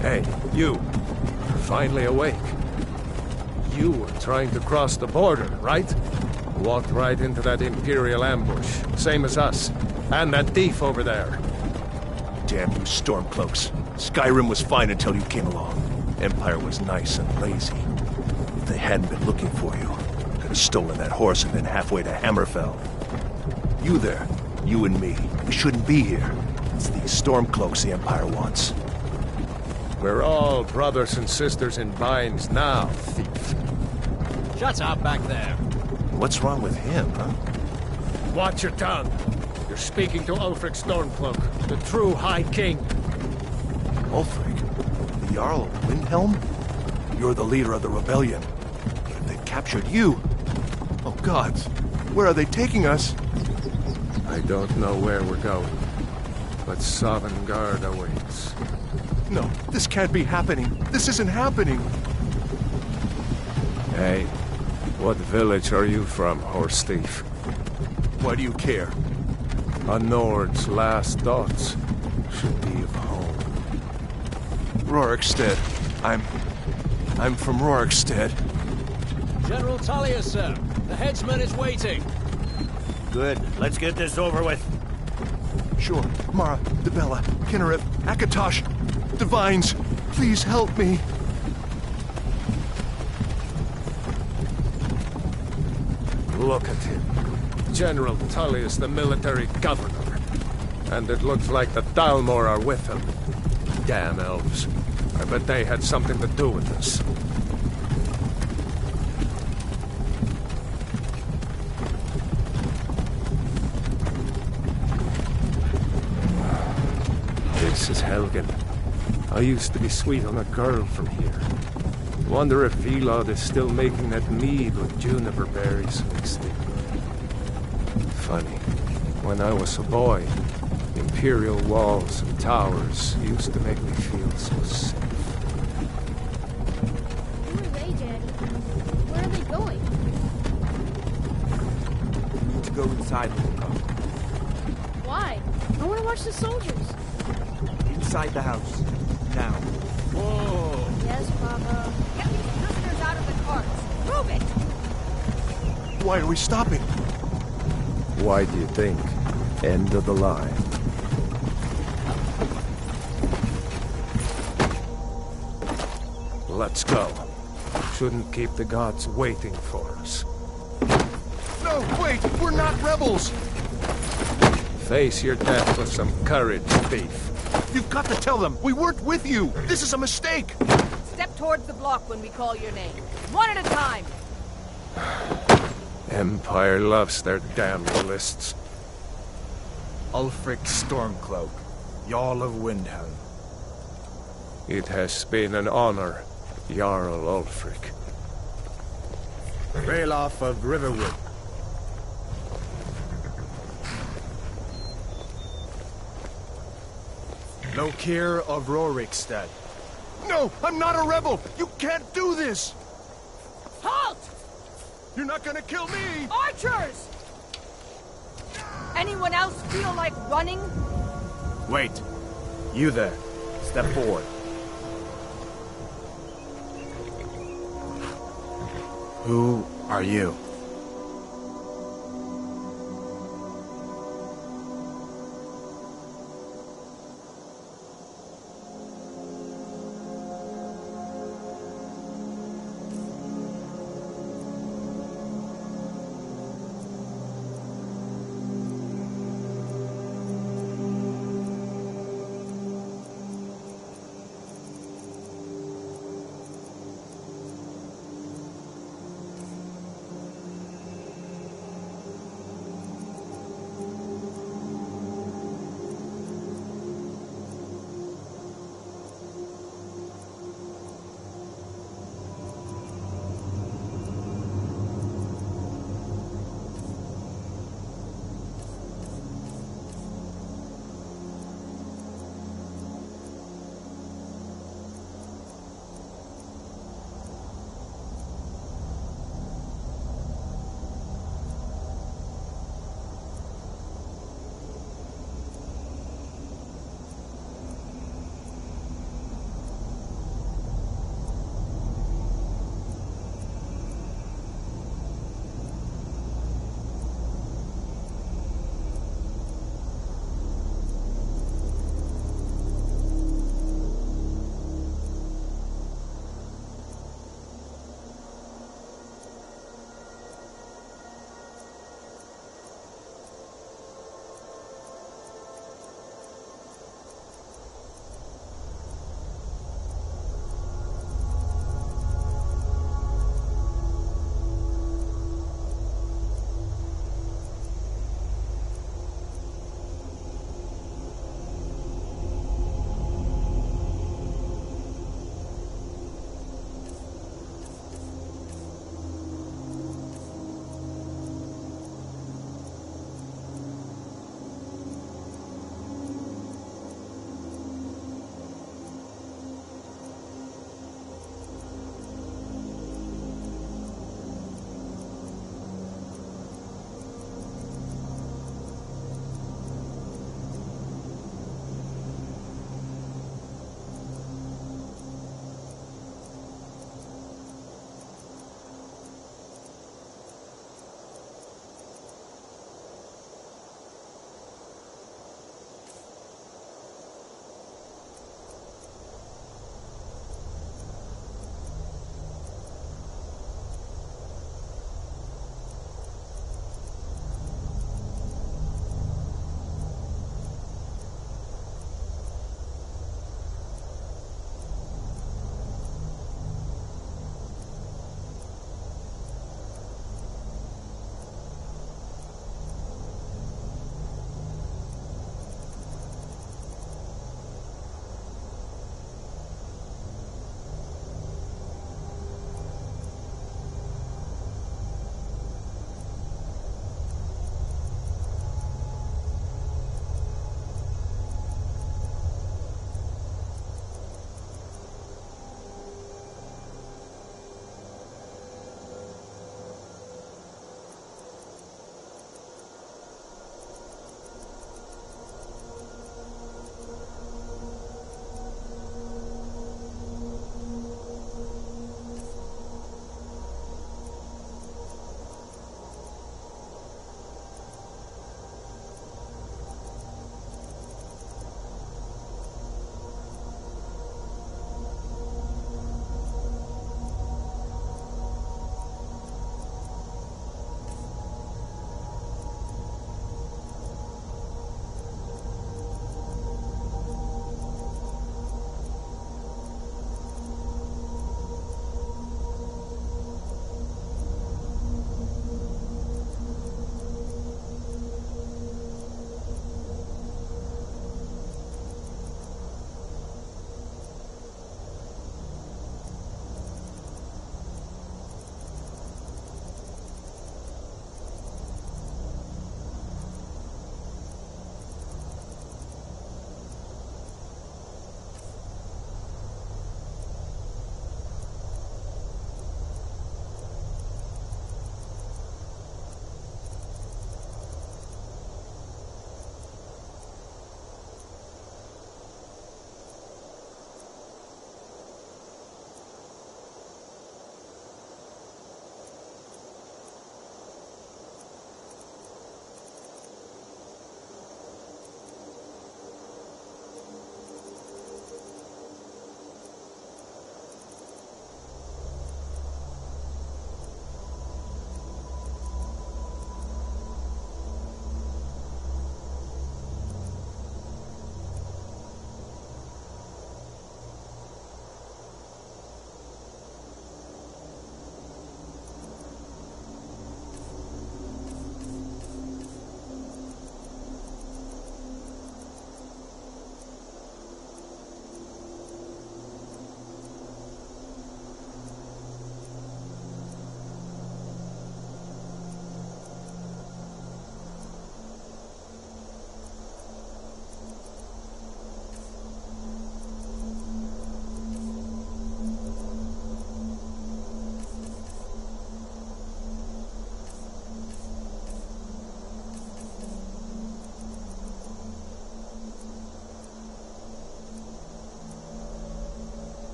Hey, you. You're finally awake. You were trying to cross the border, right? Walked right into that Imperial ambush, same as us. And that thief over there. Damn you Stormcloaks. Skyrim was fine until you came along. Empire was nice and lazy. If they hadn't been looking for you, could have stolen that horse and been halfway to Hammerfell. You there, you and me, we shouldn't be here. It's these Stormcloaks the Empire wants. We're all brothers and sisters in binds now, thief. Shut up back there. What's wrong with him, huh? Watch your tongue. You're speaking to Ulfric Stormcloak, the true High King. Ulfric? The Jarl of Windhelm? You're the leader of the rebellion. But if they've captured you... Oh gods, where are they taking us? I don't know where we're going, but Sovngarde awaits. No, this can't be happening. This isn't happening. Hey, what village are you from, horse thief? Why do you care? A Nord's last thoughts should be of home. Rorikstead. I'm from Rorikstead. General Talia, sir. The headsman is waiting. Good. Let's get this over with. Sure. Mara, Dibella, Kinneret, Akatosh, Divines, please help me. Look at him. General Tully is the military governor. And it looks like the Thalmor are with him. Damn elves. I bet they had something to do with this. This is Helgen. I used to be sweet on a girl from here. Wonder if Vilod is still making that mead with juniper berries mixed in. Funny, when I was a boy, Imperial walls and towers used to make me feel so safe. Who are they, Daddy? Where are they going? We need to go inside, little girl. Why? I want to watch the soldiers. Inside the house. Now. Whoa! Yes, Papa. Get these prisoners out of the carts. Move it! Why are we stopping? Why do you think? End of the line. Let's go. Shouldn't keep the gods waiting for us. No, wait! We're not rebels! Face your death with some courage, thief. You've got to tell them! We weren't with you! This is a mistake! Step towards the block when we call your name. One at a time. Empire loves their damn lists. Ulfric Stormcloak, Jarl of Windhelm. It has been an honor, Jarl Ulfric. Ralof of Riverwood. Lokir of Rorikstead. No! I'm not a rebel! You can't do this! Halt! You're not gonna kill me! Archers! Anyone else feel like running? Wait. You there. Step forward. Who are you?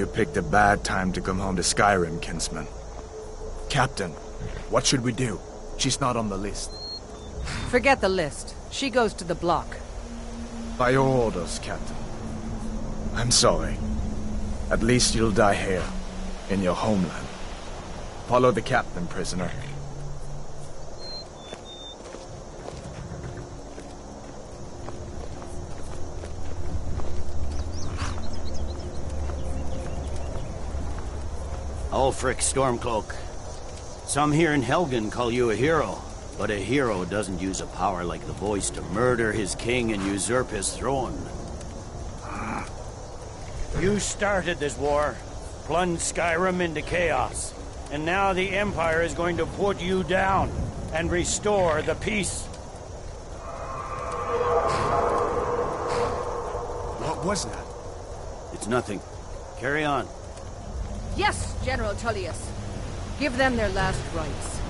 You picked a bad time to come home to Skyrim, kinsman. Captain, what should we do? She's not on the list. Forget the list. She goes to the block. By your orders, Captain. I'm sorry. At least you'll die here, in your homeland. Follow the captain, prisoner. Ulfric Stormcloak. Some here in Helgen call you a hero, but a hero doesn't use a power like the voice to murder his king and usurp his throne. You started this war, plunged Skyrim into chaos, and now the Empire is going to put you down and restore the peace. What was that? It's nothing. Carry on. Yes, General Tullius. Give them their last rites.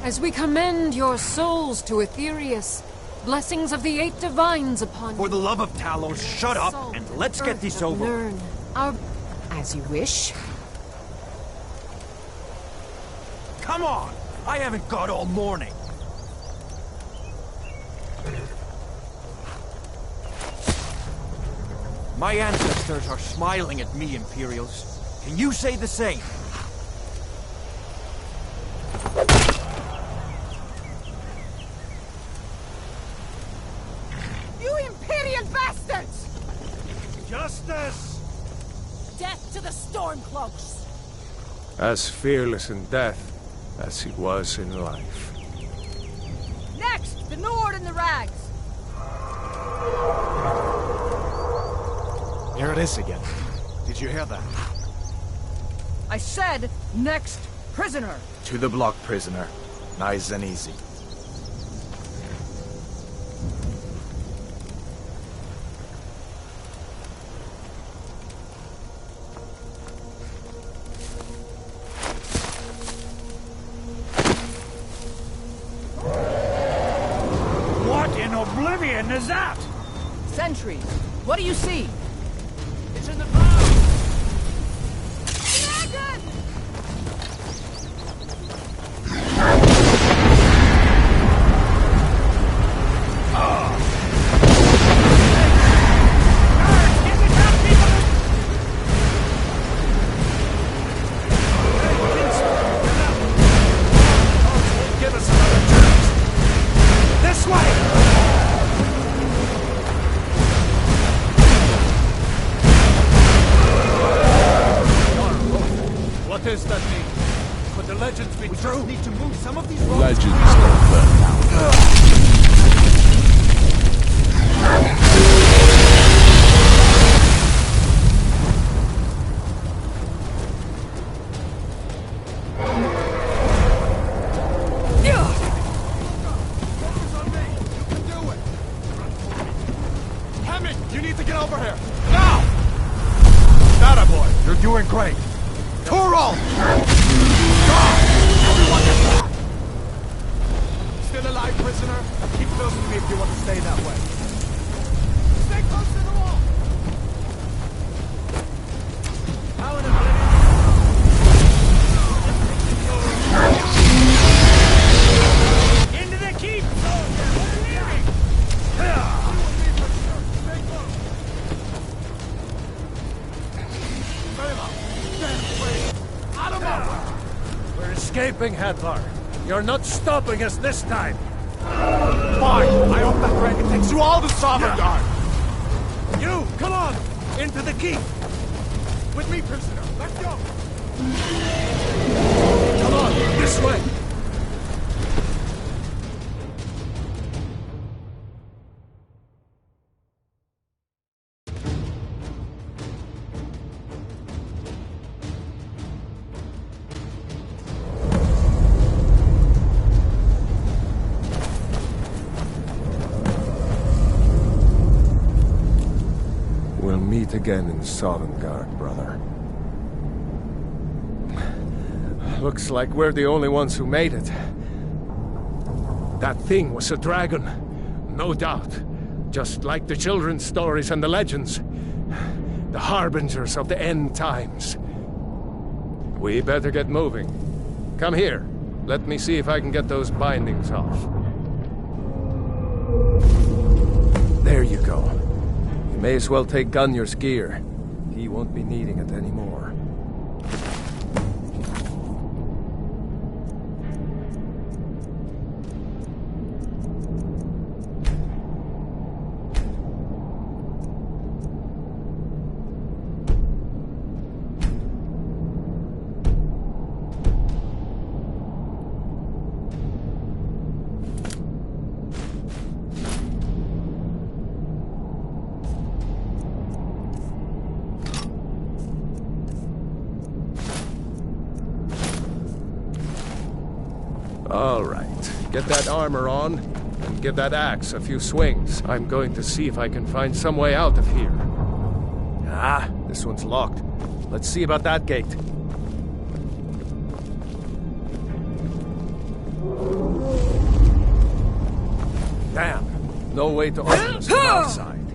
As we commend your souls to Aetherius, blessings of the 8 divines upon you. For the love of Talos, shut up and let's get this over. Learn our... As you wish. Come on! I haven't got all morning. My ancestors are smiling at me, Imperials. Can you say the same? You Imperial bastards! Justice! Death to the Stormcloaks! As fearless in death as he was in life. Next, the Nord and the Rags. Here it is again. Did you hear that? I said, next, prisoner. To the block, prisoner. Nice and easy. What in oblivion is that? Sentries, what do you see? It's in the ground! What does that mean? Could the legends be true? Need to move some of these roads. Legends don't burn down. You need to get over here! Now! That boy, you're doing great. Turo! Everyone get back! Still alive, prisoner? Keep close to me if you want to stay that way. Stay close to the wall! How in oblivion? Into the keep! We're escaping, Hadvar. You're not stopping us this time. Fine! I hope that dragon takes you all to Sovngarde! You, come on! Into the keep! With me, prisoner! Let's go! Come on, this way! We'll meet again in Sovngarde, brother. Looks like we're the only ones who made it. That thing was a dragon, no doubt. Just like the children's stories and the legends. the harbingers of the end times. We better get moving. Come here. Let me see if I can get those bindings off. There you go. You may as well take Gunjar's gear. He won't be needing it anymore. All right, get that armor on, and give that axe a few swings. I'm going to see if I can find some way out of here. Ah, this one's locked. Let's see about that gate. Damn, no way to open this from outside.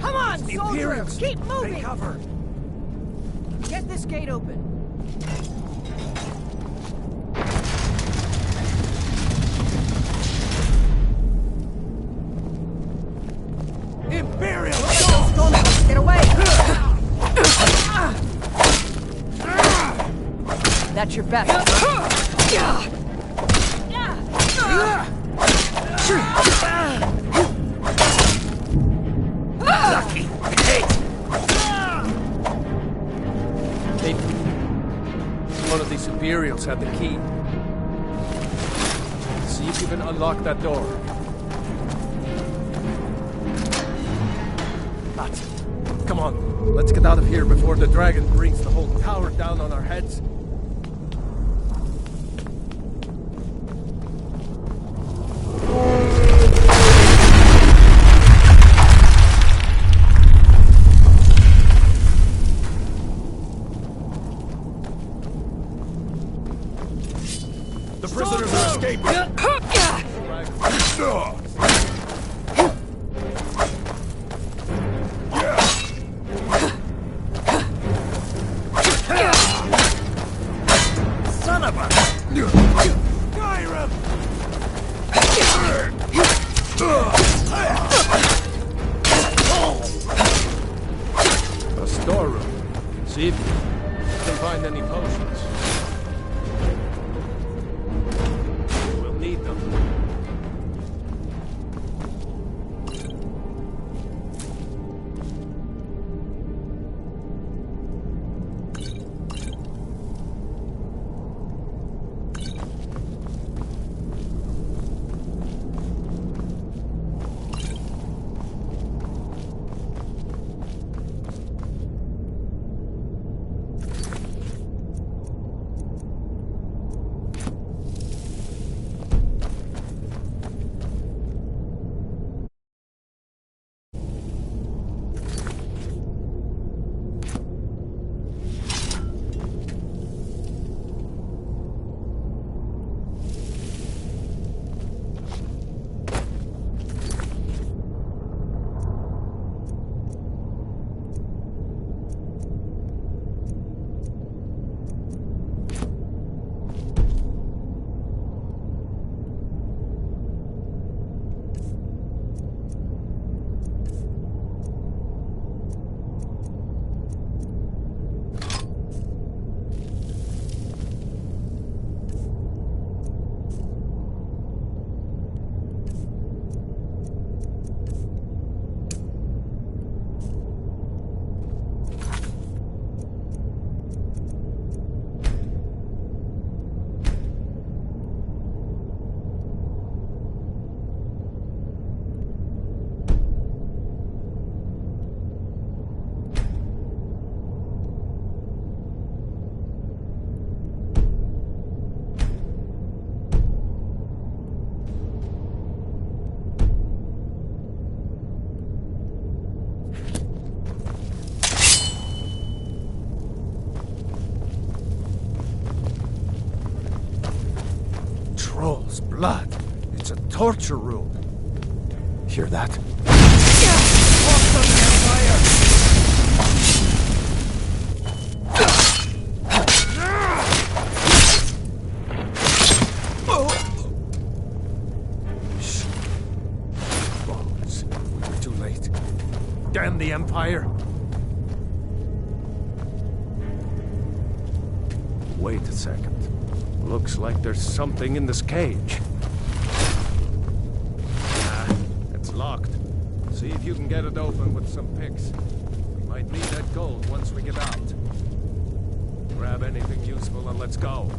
Come on, soldiers! Keep moving! Take cover. Get this gate open. Imperial! Get away! That's your best. Lucky! Maybe one of these Imperials had the key. See if you can unlock that door. That's it. Come on, let's get out of here before the dragon brings the whole tower down on our heads. The prisoners are escaping! Son of a... Skyrim! A storeroom. See if you can find any potions. We'll need them. Troll's blood. It's a torture room. Hear that? Balls. We were too late. Damn the Empire! Wait a second. Looks like there's something in this cage. It's locked. See if you can get it open with some picks. We might need that gold once we get out. Grab anything useful and let's go.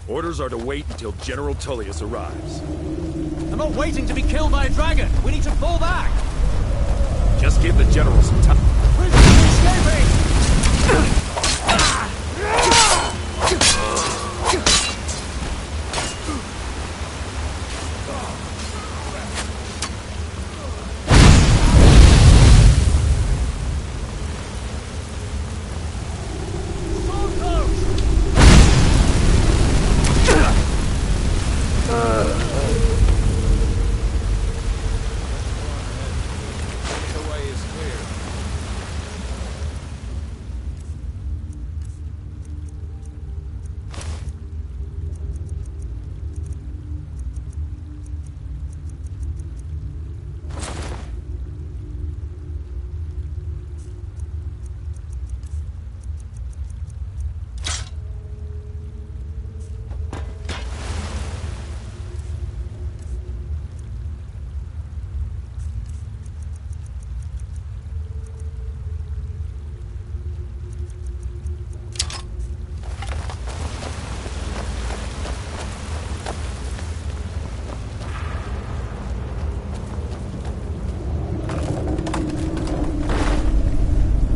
Orders are to wait until General Tullius arrives. I'm not waiting to be killed by a dragon. We need to fall back. Just give the General some time. Prisoners escaping! The way is clear.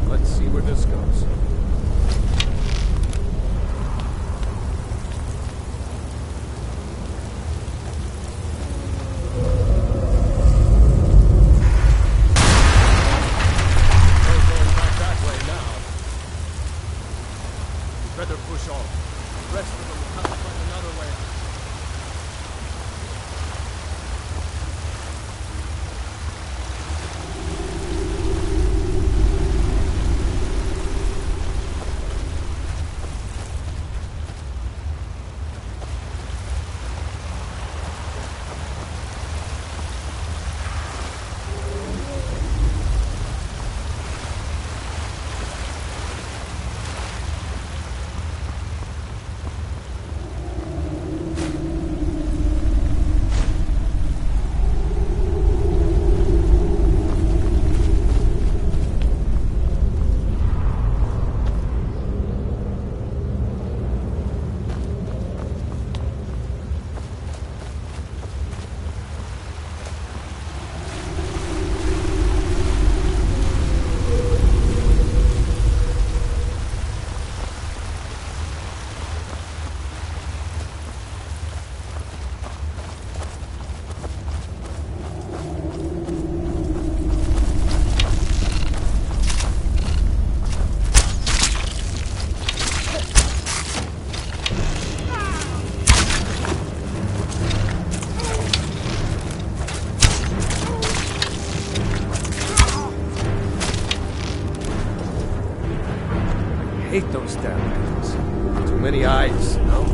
Let's see where this goes. We're going back that way now. Better push on. The rest of them will have to find another way out. hate those damn things. Too many eyes, no?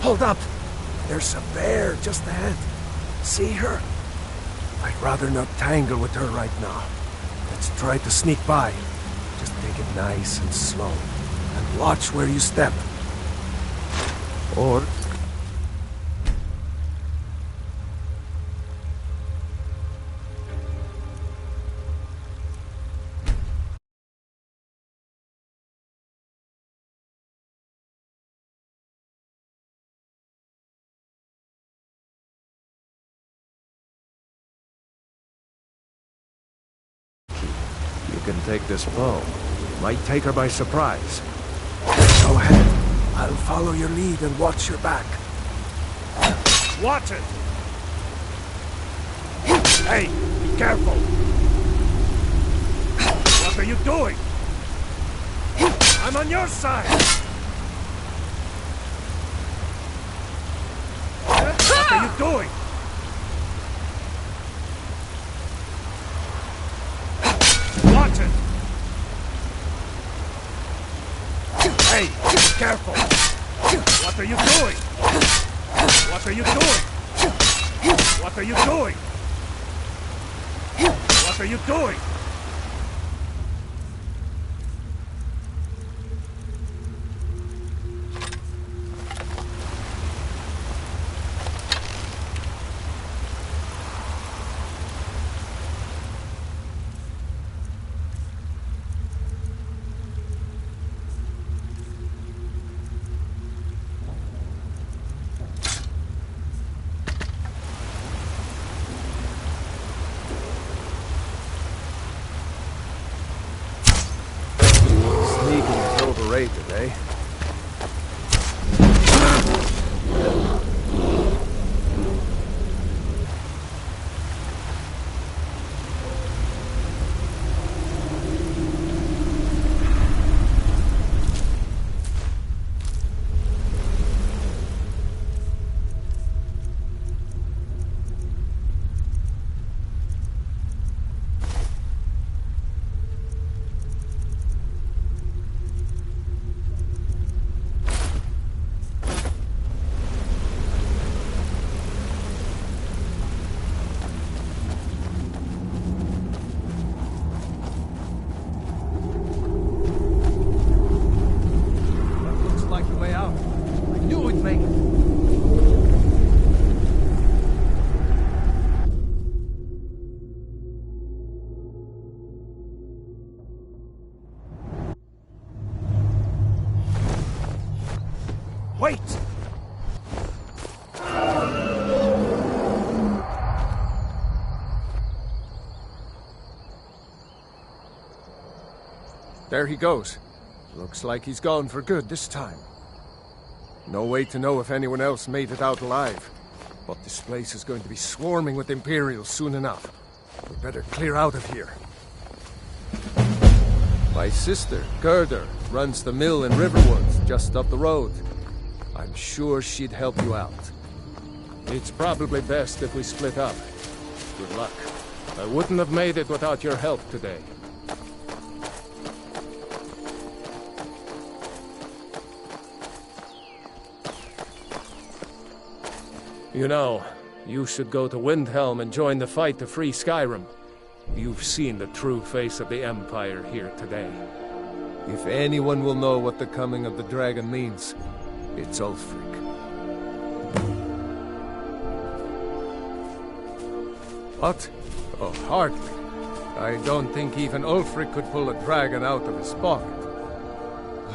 Hold up! There's a bear just ahead. See her? I'd rather not tangle with her right now. Let's try to sneak by. Just take it nice and slow. And watch where you step. Or... you can take this bow. Might take her by surprise. Go ahead. I'll follow your lead and watch your back. Watch it! Hey, be careful! What are you doing? I'm on your side! What are you doing? Watch it! Hey, be careful! What are you doing? What are you doing? What are you doing? What are you doing? Overrated, eh? Wait! There he goes. Looks like he's gone for good this time. No way to know if anyone else made it out alive. But this place is going to be swarming with Imperials soon enough. We better clear out of here. My sister, Gerda, runs the mill in Riverwoods, just up the road. I'm sure she'd help you out. It's probably best if we split up. Good luck. I wouldn't have made it without your help today. You know, you should go to Windhelm and join the fight to free Skyrim. You've seen the true face of the Empire here today. If anyone will know what the coming of the dragon means, it's Ulfric. What? Oh, hardly. I don't think even Ulfric could pull a dragon out of his pocket.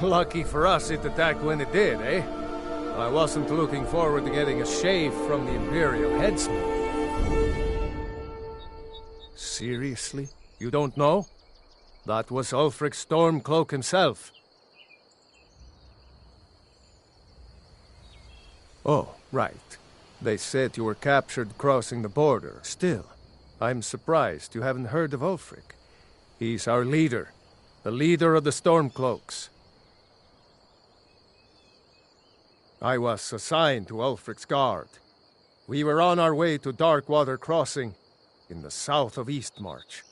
Lucky for us it attacked when it did, eh? I wasn't looking forward to getting a shave from the Imperial headsman. Seriously? You don't know? That was Ulfric Stormcloak himself. Oh, right. They said you were captured crossing the border. Still, I'm surprised you haven't heard of Ulfric. He's our leader. The leader of the Stormcloaks. I was assigned to Ulfric's guard. We were on our way to Darkwater Crossing in the south of Eastmarch.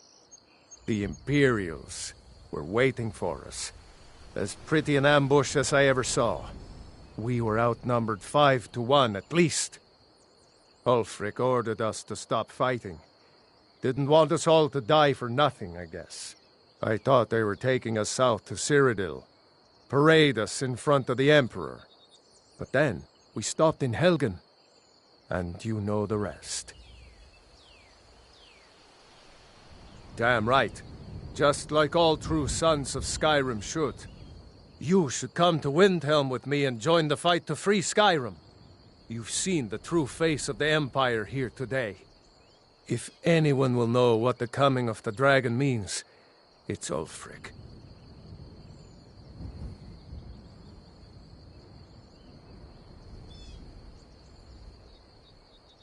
The Imperials were waiting for us. As pretty an ambush as I ever saw. We were outnumbered 5 to 1 at least. Ulfric ordered us to stop fighting. Didn't want us all to die for nothing, I guess. I thought they were taking us south to Cyrodiil. Parade us in front of the Emperor. But then, we stopped in Helgen. And you know the rest. Damn right. Just like all true sons of Skyrim should. You should come to Windhelm with me and join the fight to free Skyrim. You've seen the true face of the Empire here today. If anyone will know what the coming of the dragon means, it's Ulfric.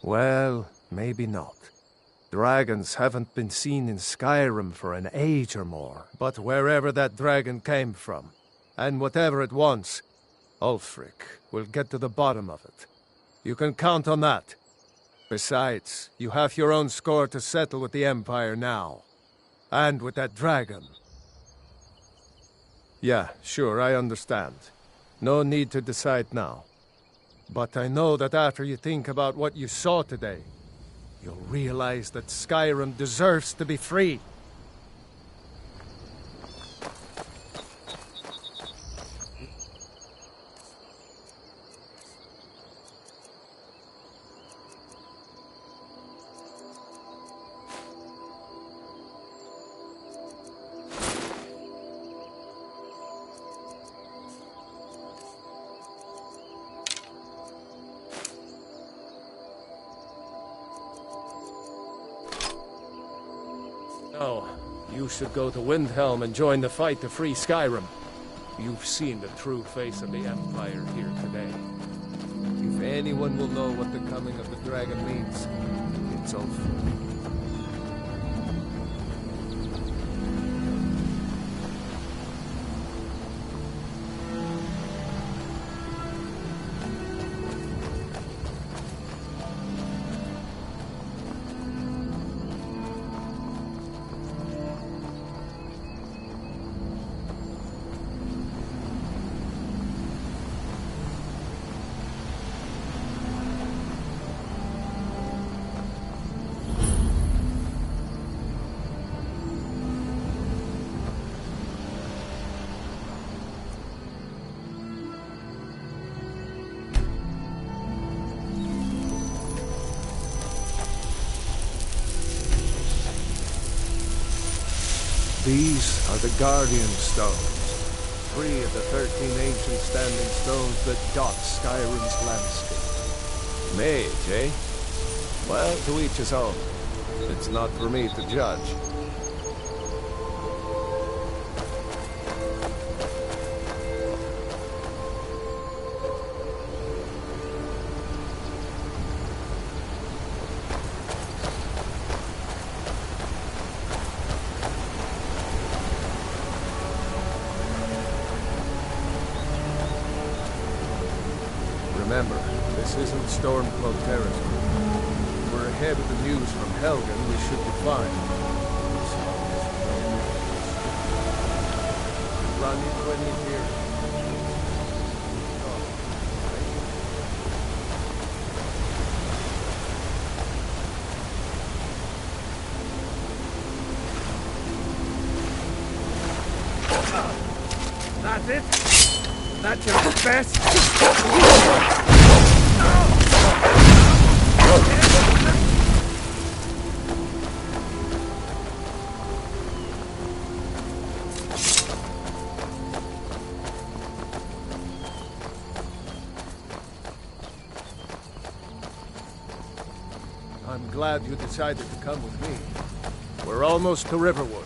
Well, maybe not. Dragons haven't been seen in Skyrim for an age or more. But wherever that dragon came from, and whatever it wants, Ulfric will get to the bottom of it. You can count on that. Besides, you have your own score to settle with the Empire now. And with that dragon. Yeah, sure, I understand. No need to decide now. But I know that after you think about what you saw today, you'll realize that Skyrim deserves to be free. No, you should go to Windhelm and join the fight to free Skyrim. You've seen the true face of the Empire here today. If anyone will know what the coming of the dragon means, it's Ulfric. These are the Guardian Stones, 3 of the 13 ancient standing stones that dot Skyrim's landscape. Mage, eh? Well, to each his own. It's not for me to judge. Remember, this isn't Stormcloak territory. If we're ahead of the news from Helgen, we should be fine. Run into any Imperials. That's it? That's your best? I'm glad you decided to come with me. We're almost to Riverwood.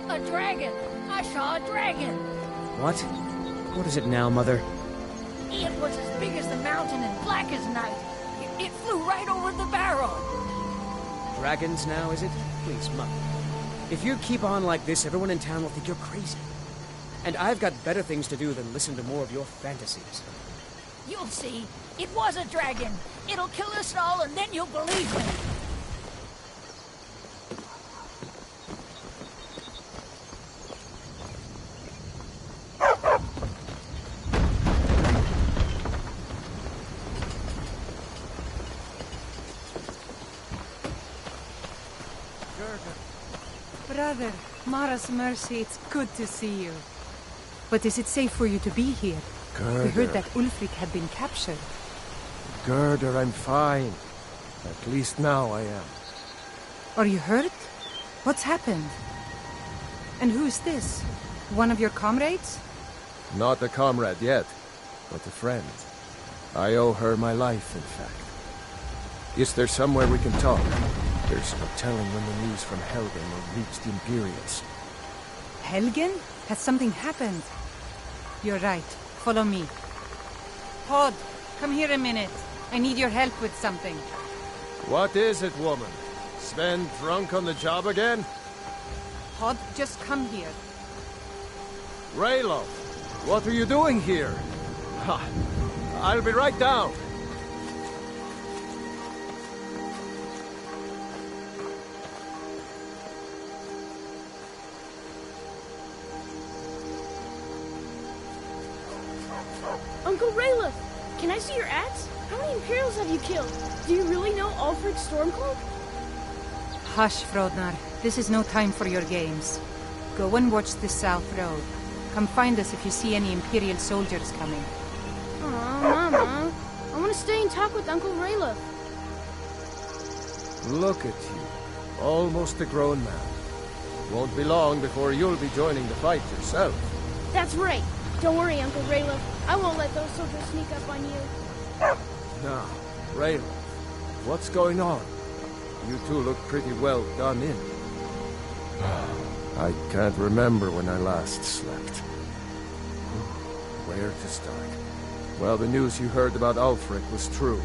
A dragon! I saw a dragon! What? What is it now, Mother? It was as big as the mountain and black as night. It flew right over the barrel. Dragons now, is it? Please, Mother. If you keep on like this, everyone in town will think you're crazy. And I've got better things to do than listen to more of your fantasies. You'll see. It was a dragon. It'll kill us all, and then you'll believe me. Brother, Mara's mercy, it's good to see you. But is it safe for you to be here? Gerda. We heard that Ulfric had been captured. Gerda, I'm fine. At least now I am. Are you hurt? What's happened? And who's this? One of your comrades? Not a comrade yet, but a friend. I owe her my life, in fact. Is there somewhere we can talk? There's no telling when the news from Helgen will reach the Imperials. Helgen? Has something happened? You're right. Follow me. Pod, come here a minute. I need your help with something. What is it, woman? Sven drunk on the job again? Pod, just come here. Raylo, what are you doing here? Ha! I'll be right down. Uncle Raylo, can I see your axe? How many Imperials have you killed? Do you really know Ulfric's Stormcloak? Hush, Frodnar. This is no time for your games. Go and watch the South Road. Come find us if you see any Imperial soldiers coming. Aw, Mama. I want to stay and talk with Uncle Raylo. Look at you. Almost a grown man. Won't be long before you'll be joining the fight yourself. That's right. Don't worry, Uncle Raylo. I won't let those soldiers sneak up on you. Now, Raylo, what's going on? You two look pretty well done in. I can't remember when I last slept. Where to start? Well, the news you heard about Ulfric was true.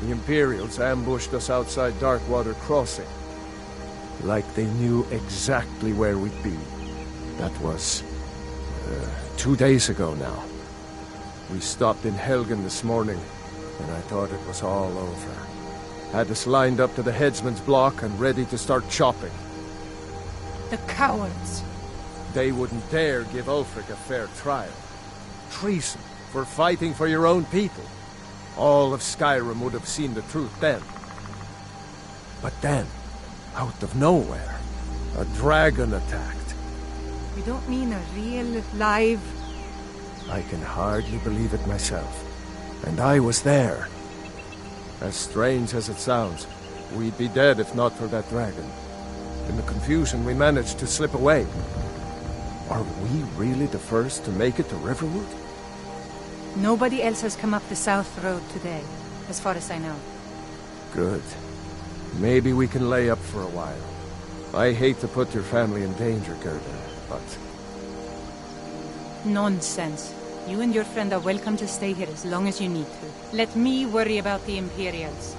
The Imperials ambushed us outside Darkwater Crossing. Like they knew exactly where we'd be. That was 2 days ago now. We stopped in Helgen this morning, and I thought it was all over. Had us lined up to the headsman's block and ready to start chopping. The cowards! They wouldn't dare give Ulfric a fair trial. Treason for fighting for your own people. All of Skyrim would have seen the truth then. But then, out of nowhere, a dragon attacked. You don't mean a real, live... I can hardly believe it myself. And I was there. As strange as it sounds, we'd be dead if not for that dragon. In the confusion, we managed to slip away. Are we really the first to make it to Riverwood? Nobody else has come up the South Road today, as far as I know. Good. Maybe we can lay up for a while. I hate to put your family in danger, Gerda, but... Nonsense. You and your friend are welcome to stay here as long as you need to. Let me worry about the Imperials.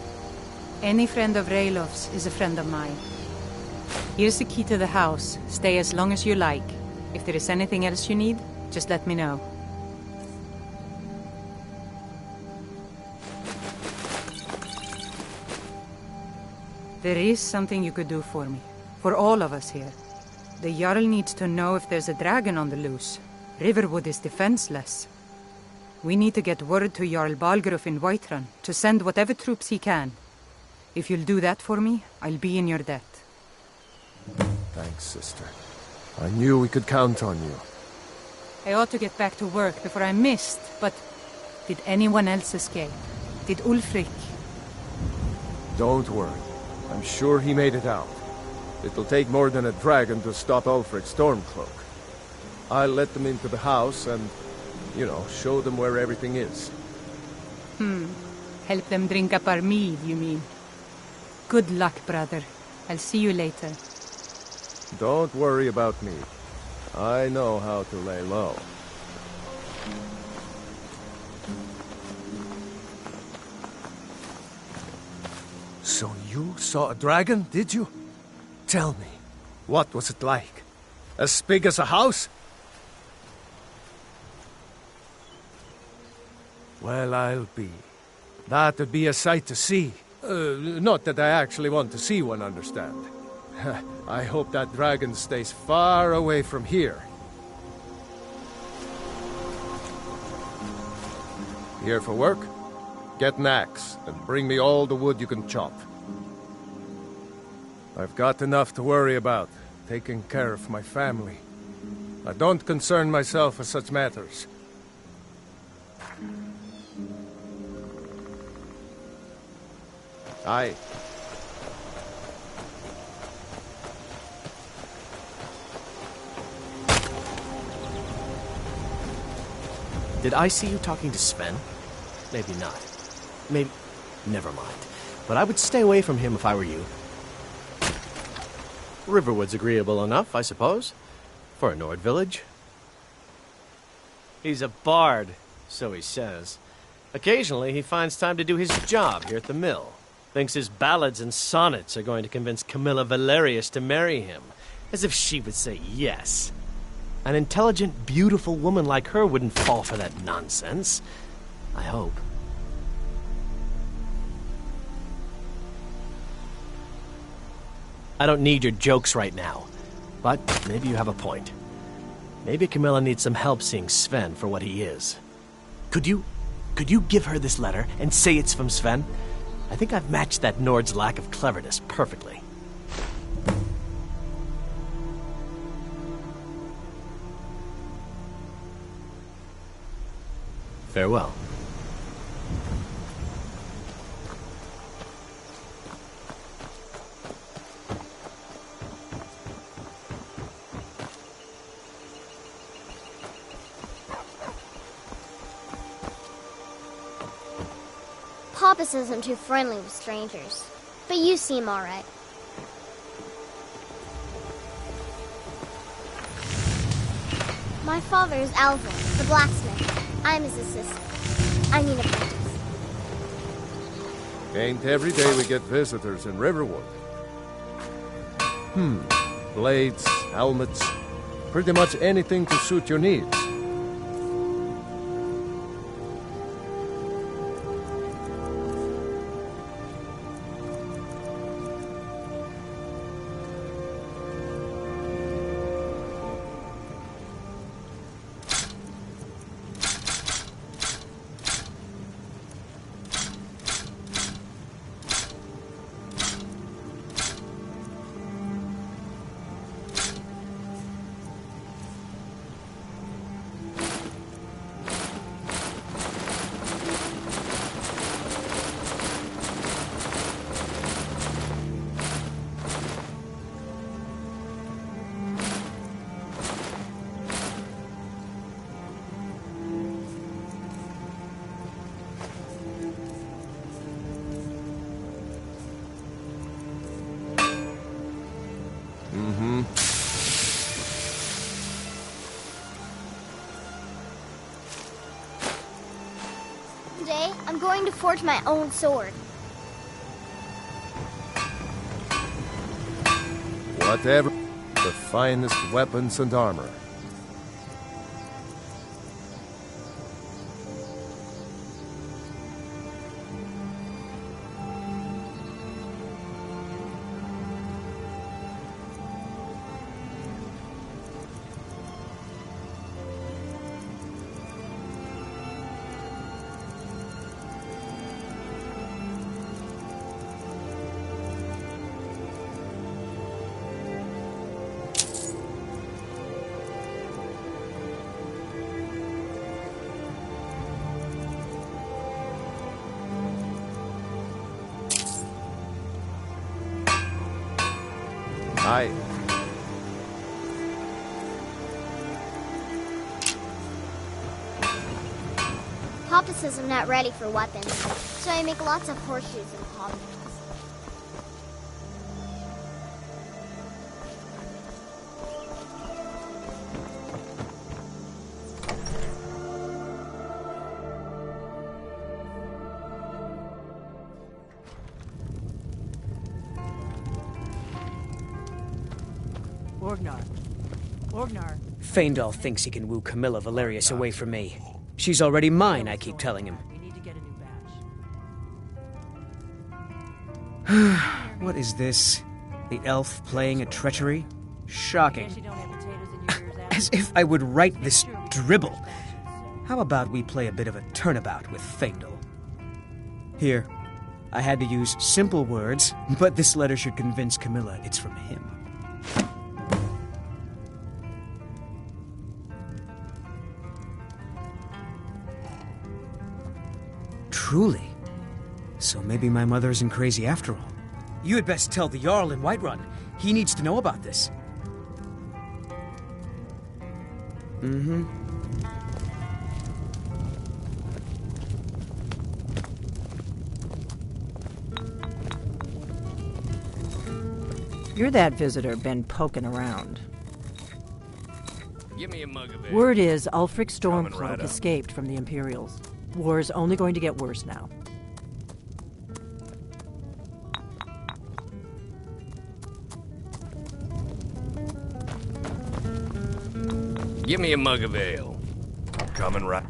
Any friend of Raylov's is a friend of mine. Here's the key to the house. Stay as long as you like. If there is anything else you need, just let me know. There is something you could do for me. For all of us here. The Jarl needs to know if there's a dragon on the loose. Riverwood is defenseless. We need to get word to Jarl Balgruuf in Whiterun to send whatever troops he can. If you'll do that for me, I'll be in your debt. Thanks, sister. I knew we could count on you. I ought to get back to work before I missed, but... Did anyone else escape? Did Ulfric? Don't worry. I'm sure he made it out. It'll take more than a dragon to stop Ulfric's Stormcloak. I'll let them into the house and, you know, show them where everything is. Help them drink up our mead, you mean? Good luck, brother. I'll see you later. Don't worry about me. I know how to lay low. So you saw a dragon, did you? Tell me, what was it like? As big as a house? Well, I'll be. That'd be a sight to see. Not that I actually want to see one, understand. I hope that dragon stays far away from here. Here for work? Get an axe and bring me all the wood you can chop. I've got enough to worry about, taking care of my family. I don't concern myself with such matters. Aye. Did I see you talking to Sven? Maybe not. Maybe... Never mind. But I would stay away from him if I were you. Riverwood's agreeable enough, I suppose. For a Nord village. He's a bard, so he says. Occasionally, he finds time to do his job here at the mill. Thinks his ballads and sonnets are going to convince Camilla Valerius to marry him. As if she would say yes. An intelligent, beautiful woman like her wouldn't fall for that nonsense. I hope. I don't need your jokes right now. But maybe you have a point. Maybe Camilla needs some help seeing Sven for what he is. Could you give her this letter and say it's from Sven? I think I've matched that Nord's lack of cleverness perfectly. Farewell. Papas isn't too friendly with strangers, but you seem all right. My father is Alvin, the blacksmith. I'm his assistant. I mean apprentice. Ain't every day we get visitors in Riverwood. Blades, helmets, pretty much anything to suit your needs. Today, I'm going to forge my own sword. Whatever, the finest weapons and armor. Aye. Papa says I'm not ready for weapons, so I make lots of horseshoes and palm nails. Orgnar. Faendal thinks he can woo Camilla Valerius away from me. She's already mine, I keep telling him. We need to get a new batch. What is this? The elf playing a treachery? Shocking. As if I would write this dribble. How about we play a bit of a turnabout with Faendal? Here, I had to use simple words, but this letter should convince Camilla it's from him. Truly. So maybe my mother isn't crazy after all. You had best tell the Jarl in Whiterun. He needs to know about this. Mm-hmm. You're that visitor been poking around. Give me a mug of ale. Word is Ulfric Stormcloak right up. escaped from the Imperials. War's only going to get worse now. Give me a mug of ale. Coming right.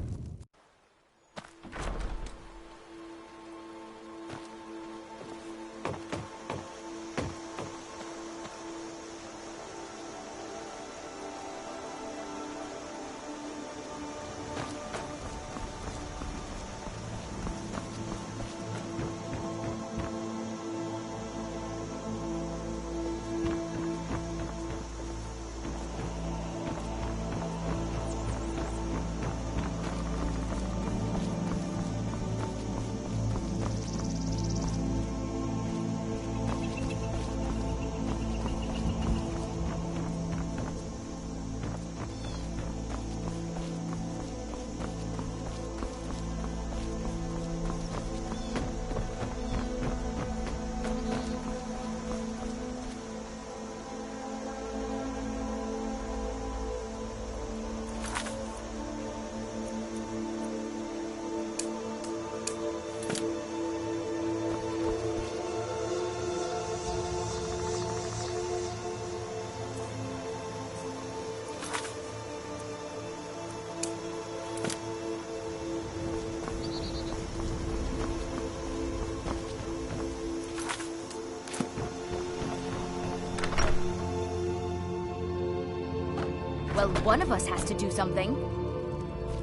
Well, one of us has to do something.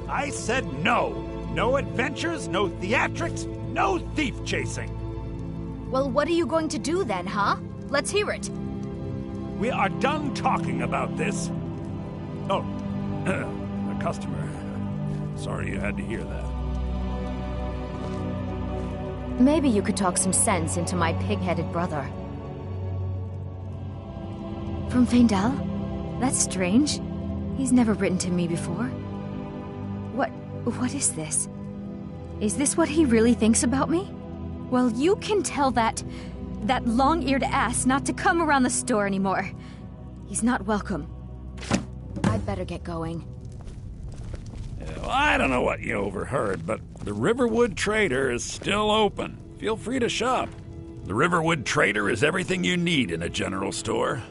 I said no. No adventures, no theatrics, no thief chasing. Well, what are you going to do then, huh? Let's hear it. We are done talking about this. Oh, a customer. Sorry you had to hear that. Maybe you could talk some sense into my pig-headed brother. From Faendal? That's strange. He's never written to me before. What is this? Is this what he really thinks about me? Well, you can tell that long-eared ass not to come around the store anymore. He's not welcome. I'd better get going. Well, I don't know what you overheard, but the Riverwood Trader is still open. Feel free to shop. The Riverwood Trader is everything you need in a general store.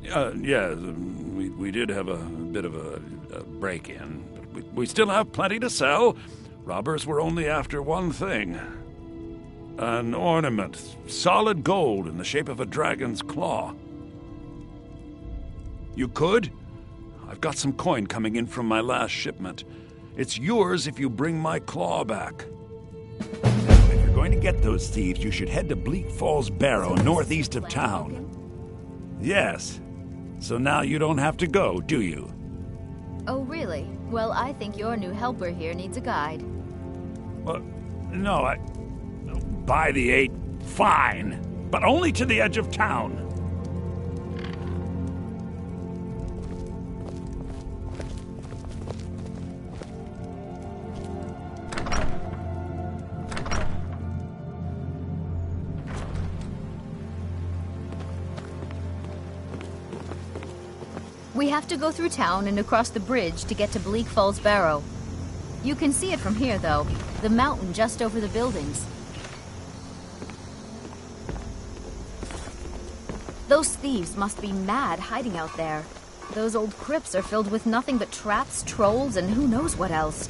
Yeah, we did have a bit of a break-in, but we still have plenty to sell. Robbers were only after one thing. An ornament, solid gold in the shape of a dragon's claw. You could? I've got some coin coming in from my last shipment. It's yours if you bring my claw back. If you're going to get those thieves, you should head to Bleak Falls Barrow, northeast of town. Yes. So now you don't have to go, do you? Oh, really? Well, I think your new helper here needs a guide. No, By the 8, fine. But only to the edge of town. We have to go through town and across the bridge to get to Bleak Falls Barrow. You can see it from here, though. The mountain just over the buildings. Those thieves must be mad hiding out there. Those old crypts are filled with nothing but traps, trolls, and who knows what else.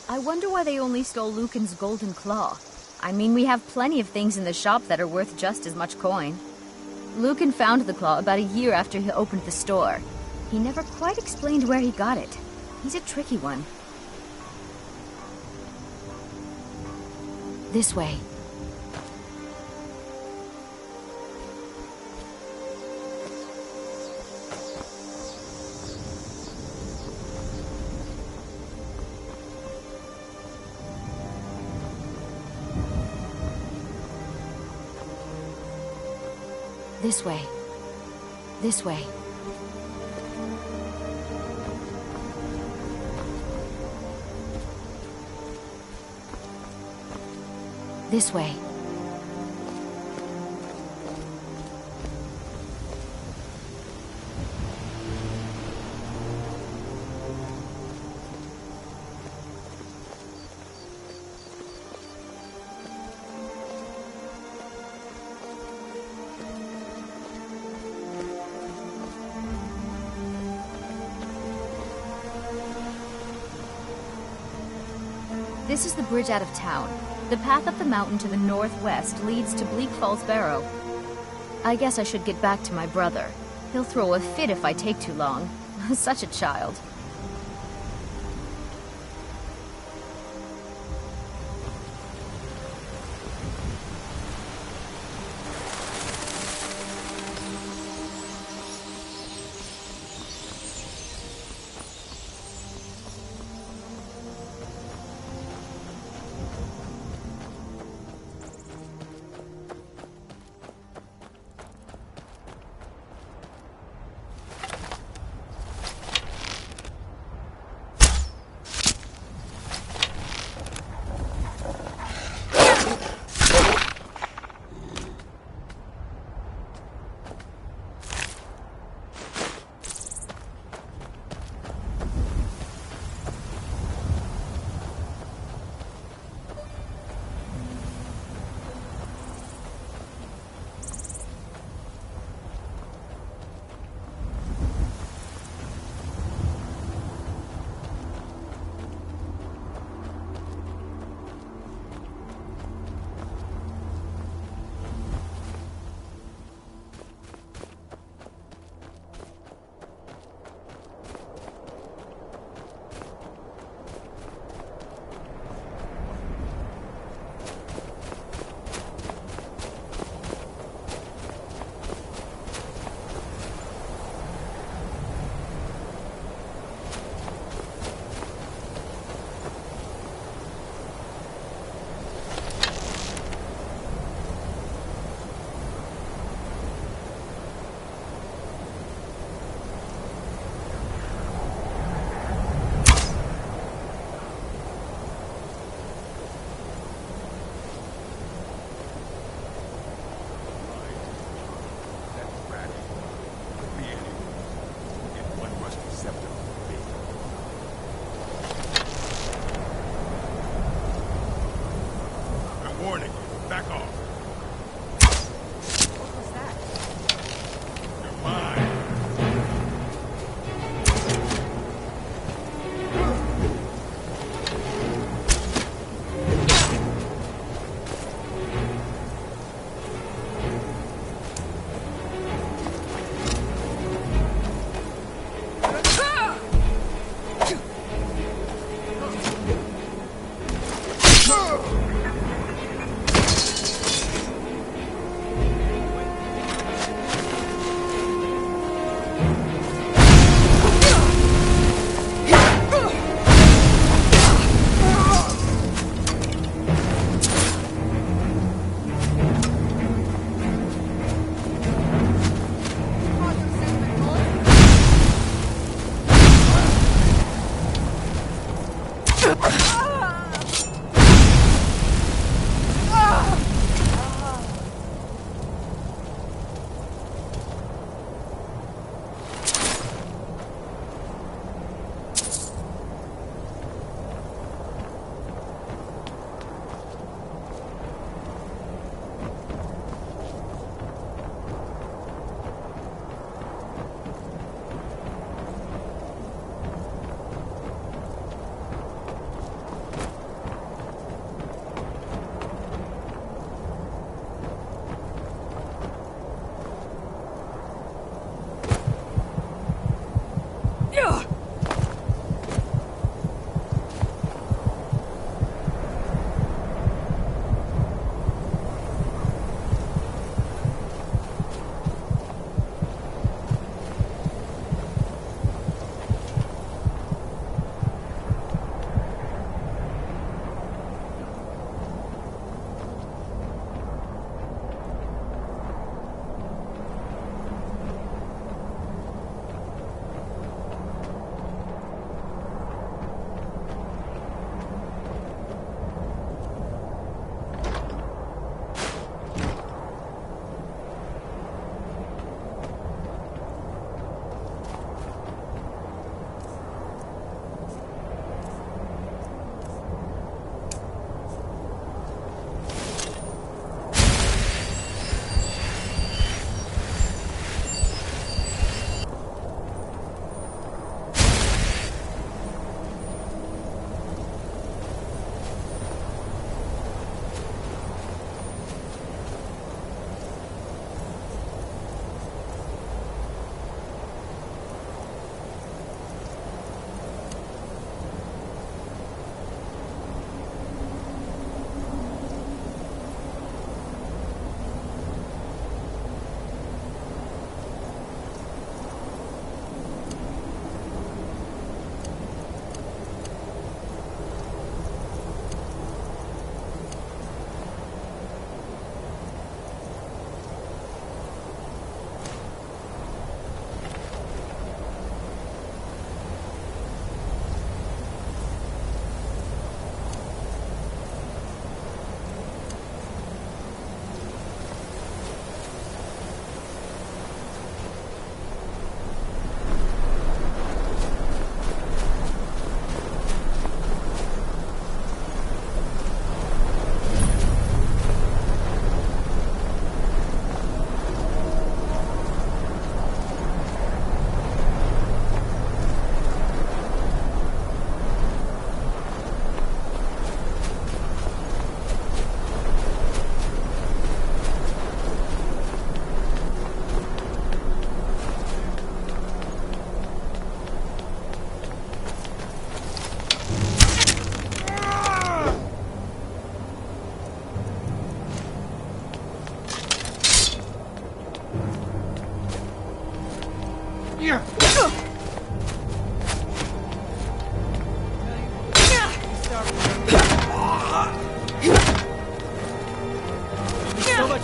I wonder why they only stole Lucan's golden claw. I mean, we have plenty of things in the shop that are worth just as much coin. Lucan found the claw about a year after he opened the store. He never quite explained where he got it. He's a tricky one. This way. This way. This way. This way. This is the bridge out of town. The path up the mountain to the northwest leads to Bleak Falls Barrow. I guess I should get back to my brother. He'll throw a fit if I take too long. Such a child.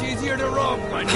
easier to rob when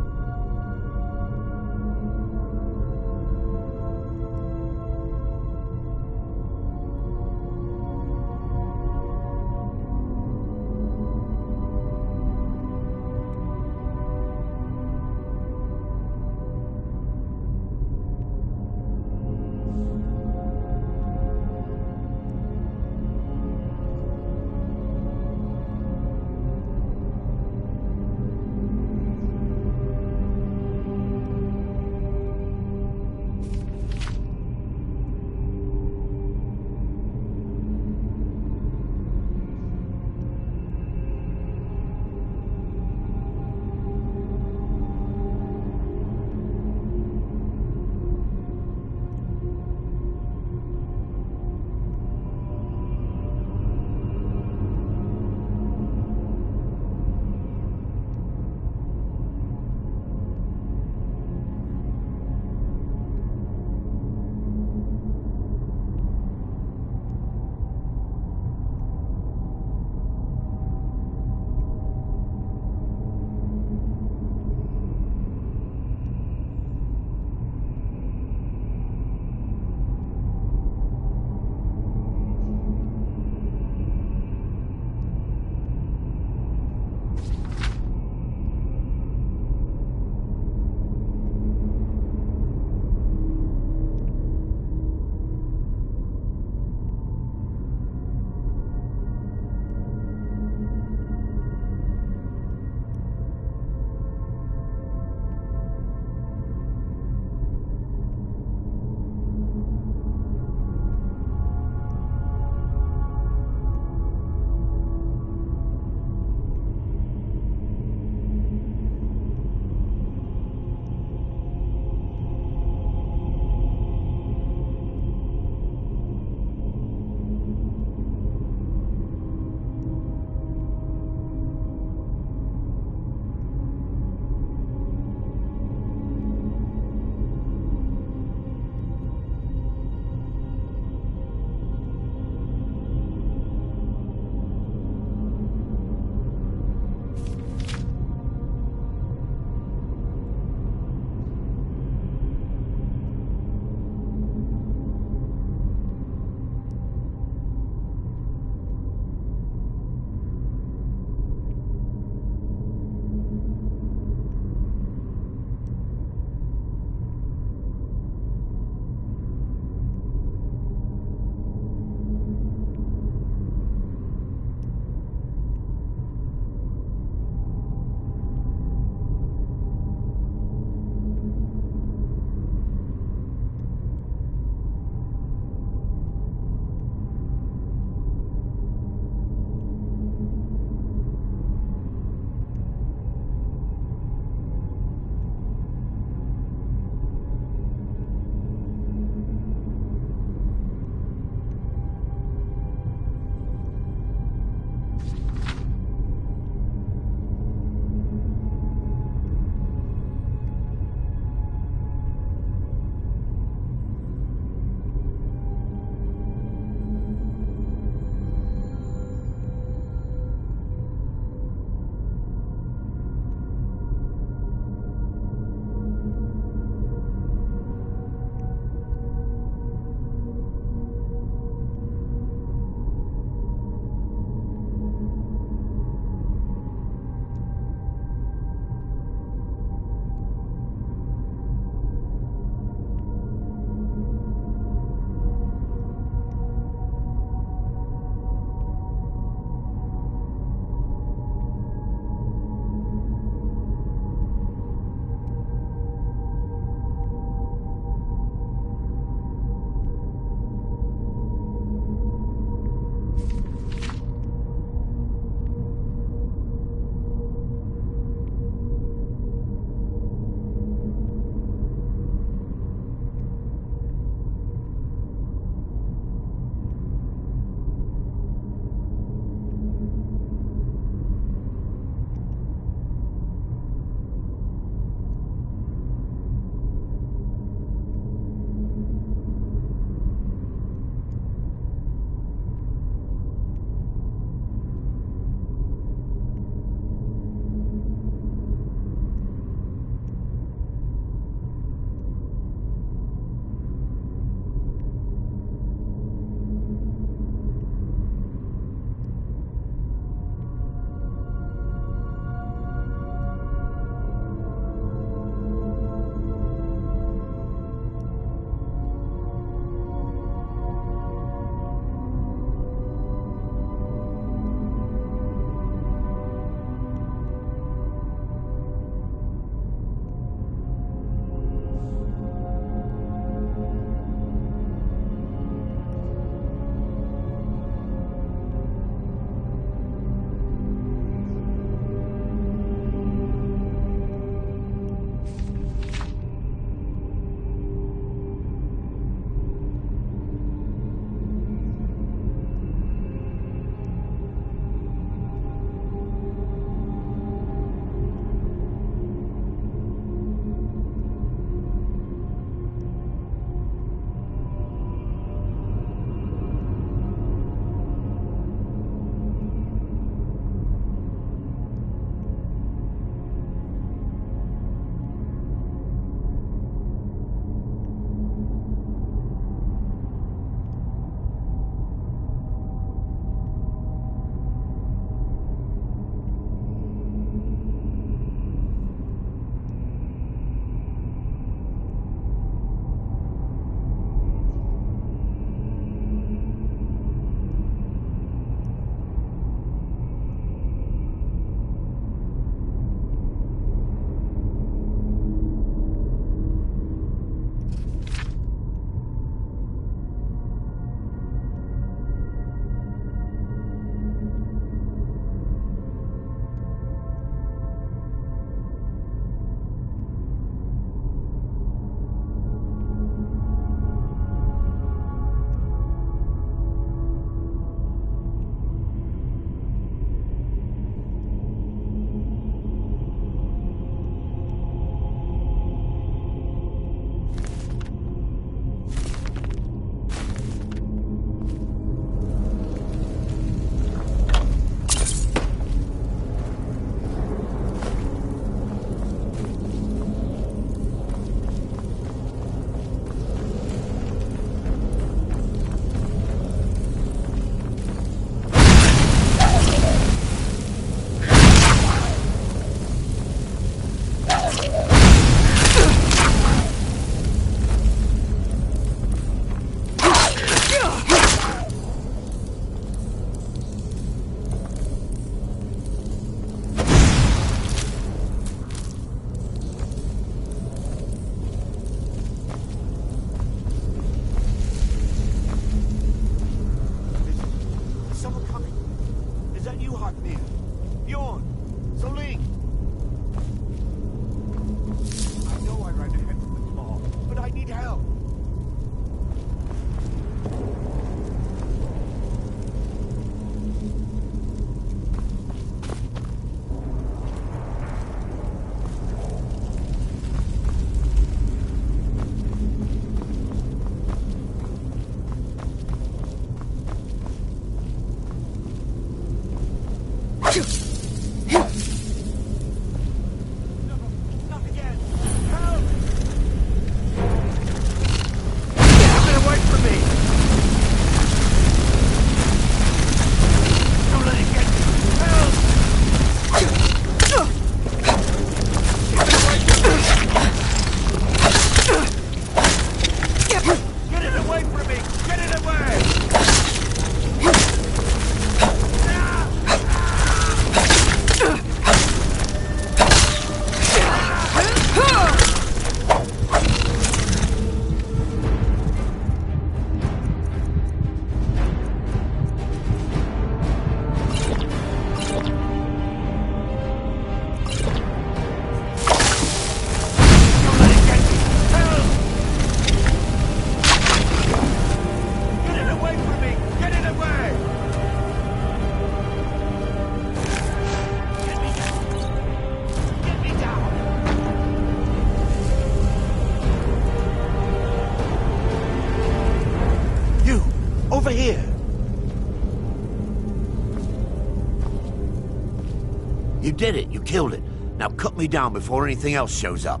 did it. You killed it. Now cut me down before anything else shows up.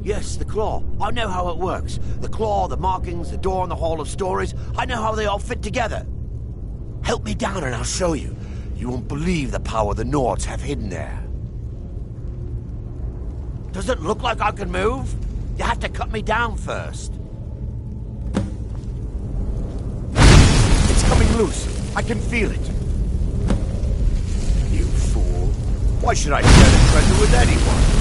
Yes, the claw. I know how it works. The claw, the markings, the door in the Hall of Stories. I know how they all fit together. Help me down and I'll show you. You won't believe the power the Nords have hidden there. Does it look like I can move? You have to cut me down first. It's coming loose. I can feel it. You fool. Why should I share the treasure with anyone?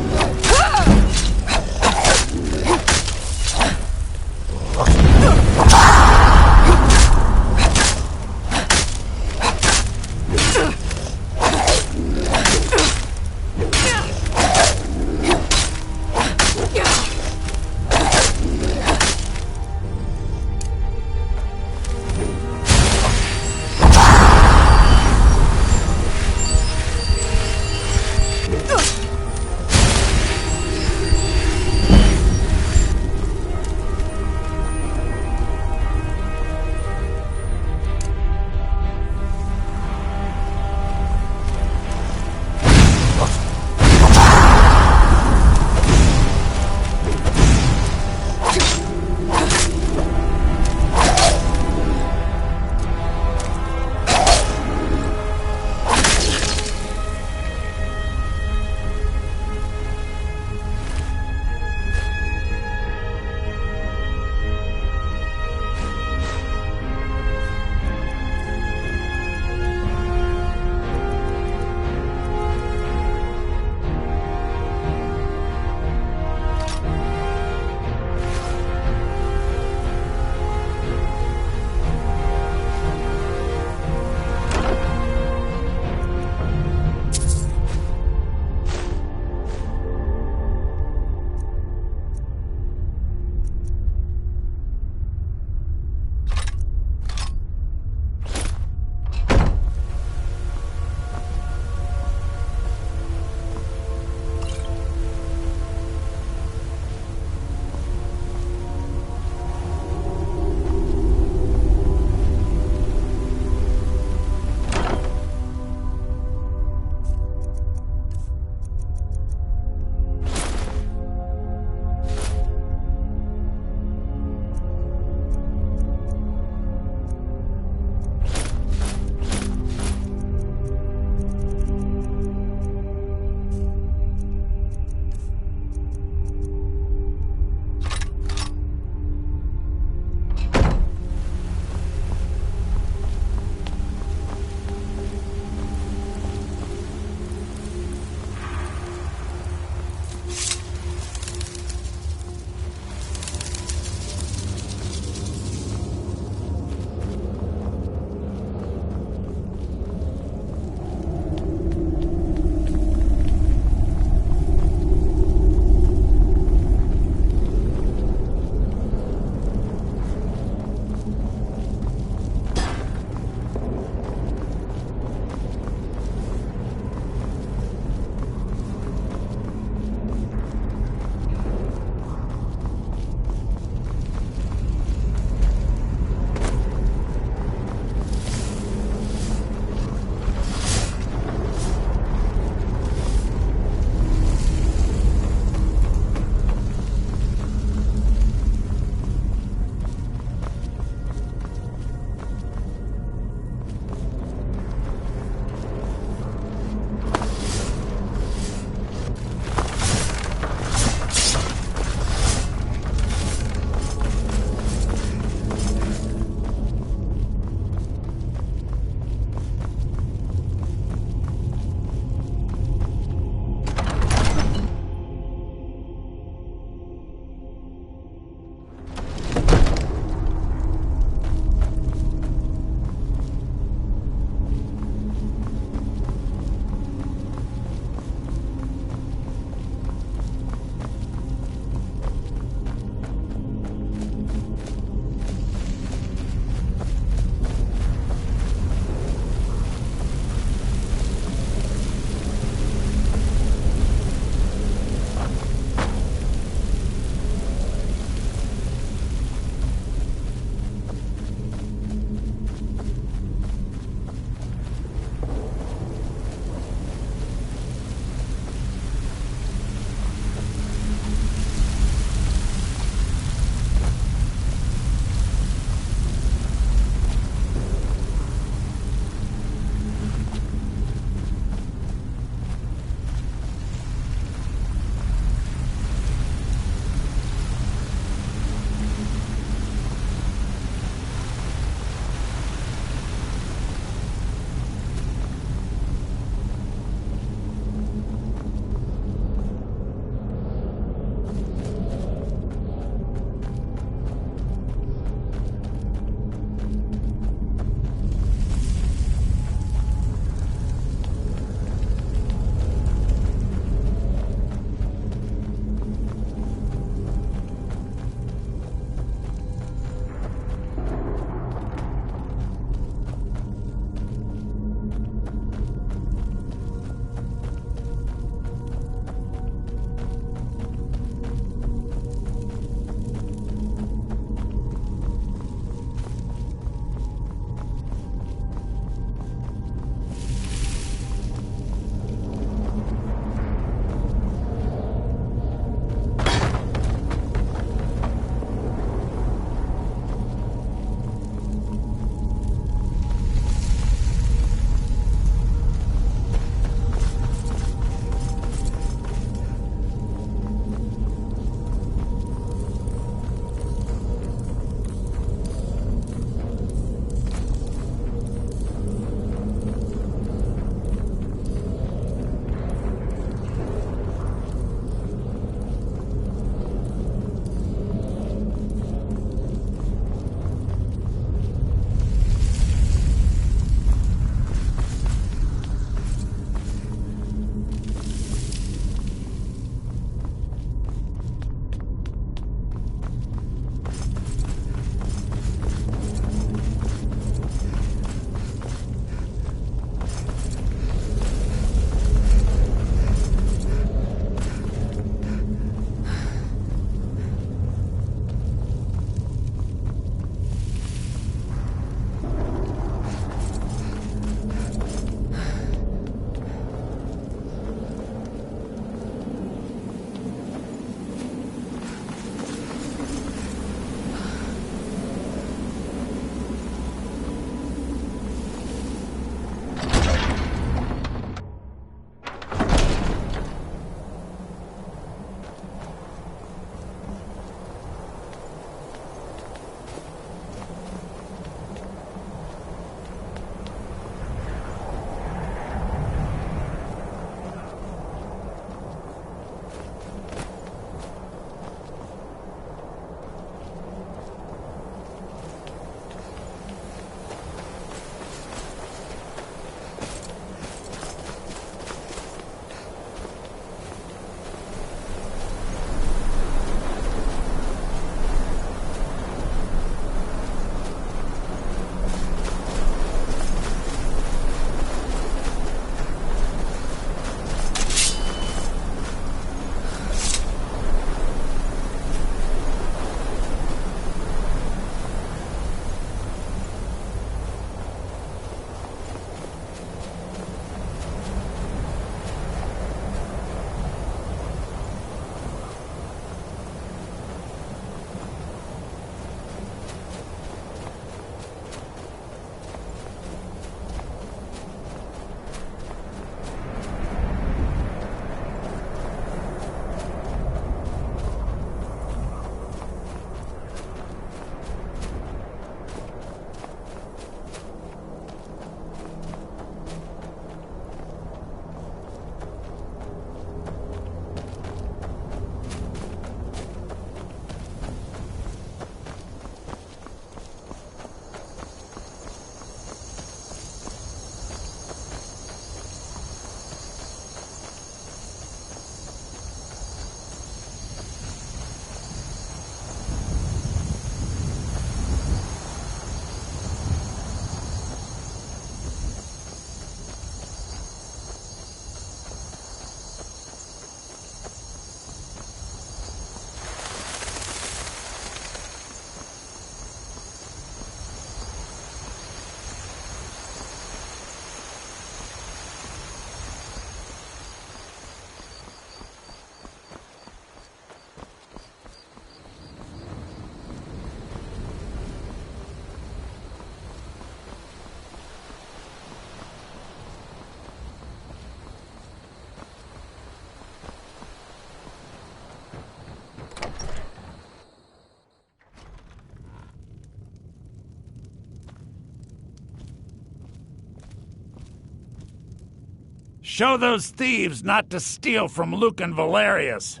Show those thieves not to steal from Luke and Valerius.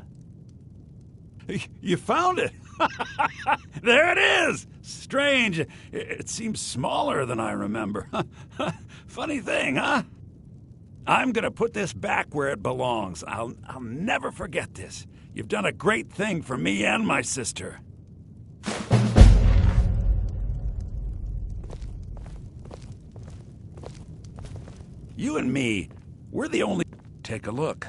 You found it! There it is! Strange. It seems smaller than I remember. Funny thing, huh? I'm gonna put this back where it belongs. I'll never forget this. You've done a great thing for me and my sister. You and me, we're the only... Take a look.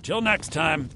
Till next time.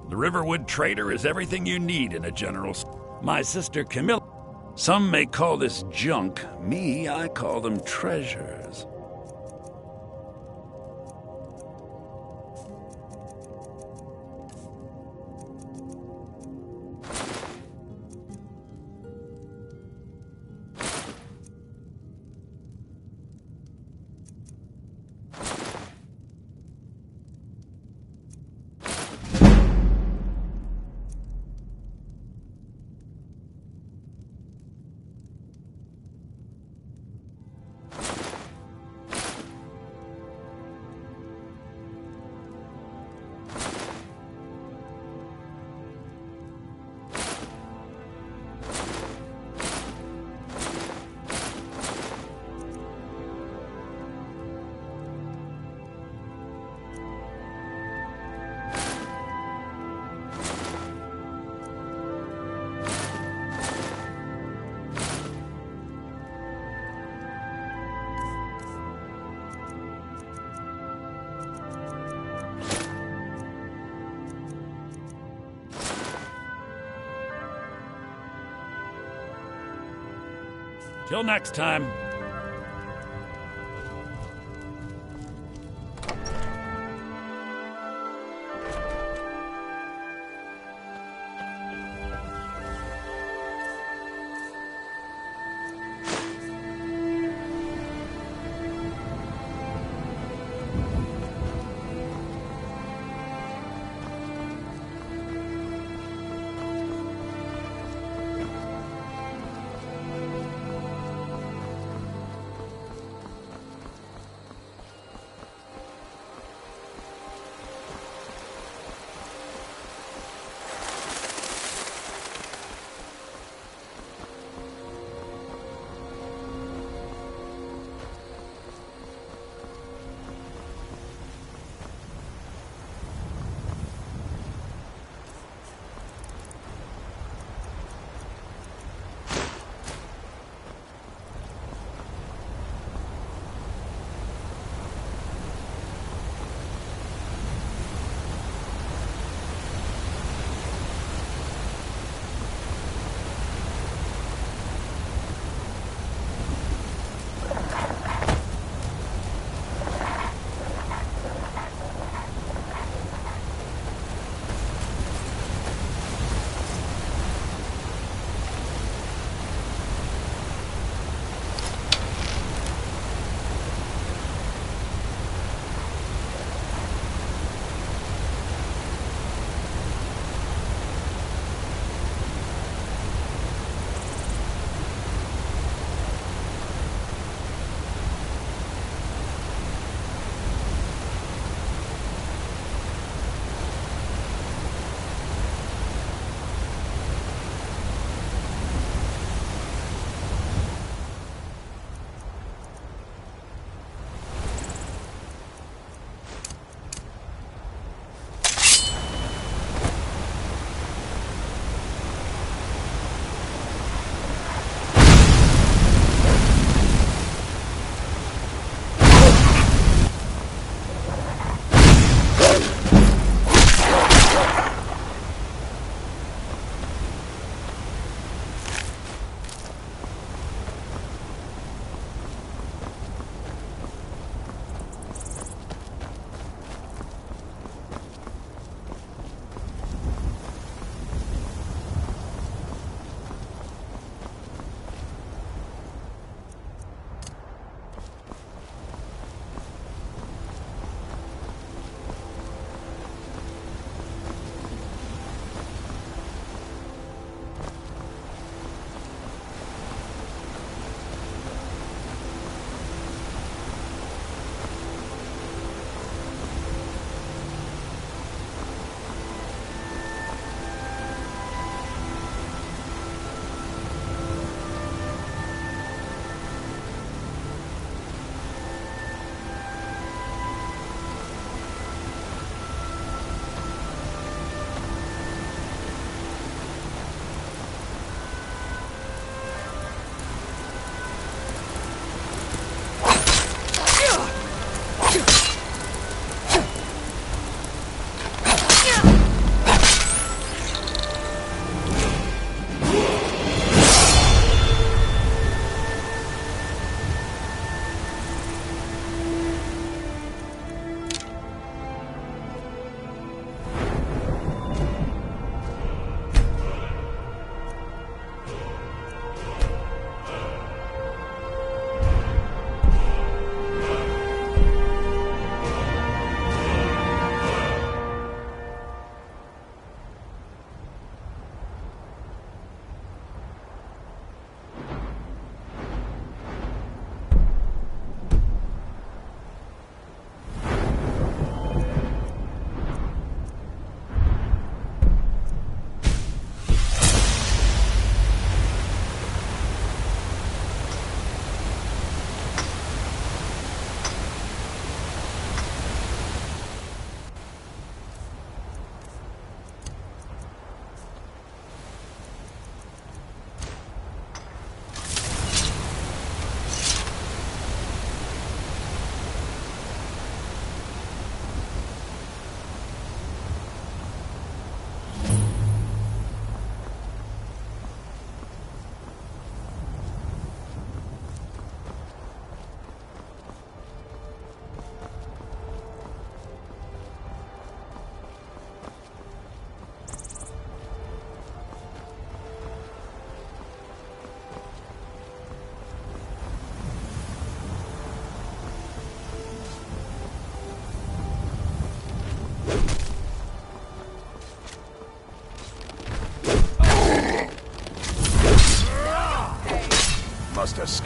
The Riverwood Trader is everything you need in a general store. My sister Camilla. Some may call this junk. Me, I call them treasures. Till next time.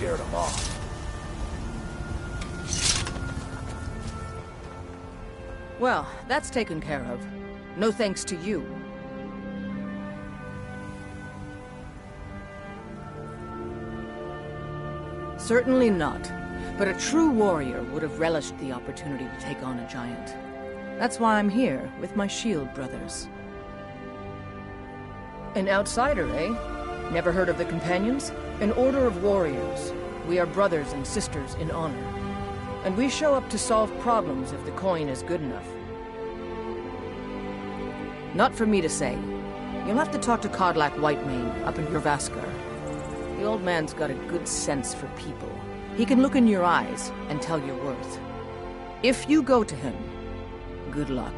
scared him off. Well, that's taken care of. No thanks to you. Certainly not. But a true warrior would have relished the opportunity to take on a giant. That's why I'm here, with my shield brothers. An outsider, eh? Never heard of the Companions? An order of warriors. We are brothers and sisters in honor. And we show up to solve problems if the coin is good enough. Not for me to say. You'll have to talk to Kodlak Whitemane up in Jorvaskar. The old man's got a good sense for people. He can look in your eyes and tell your worth. If you go to him, good luck.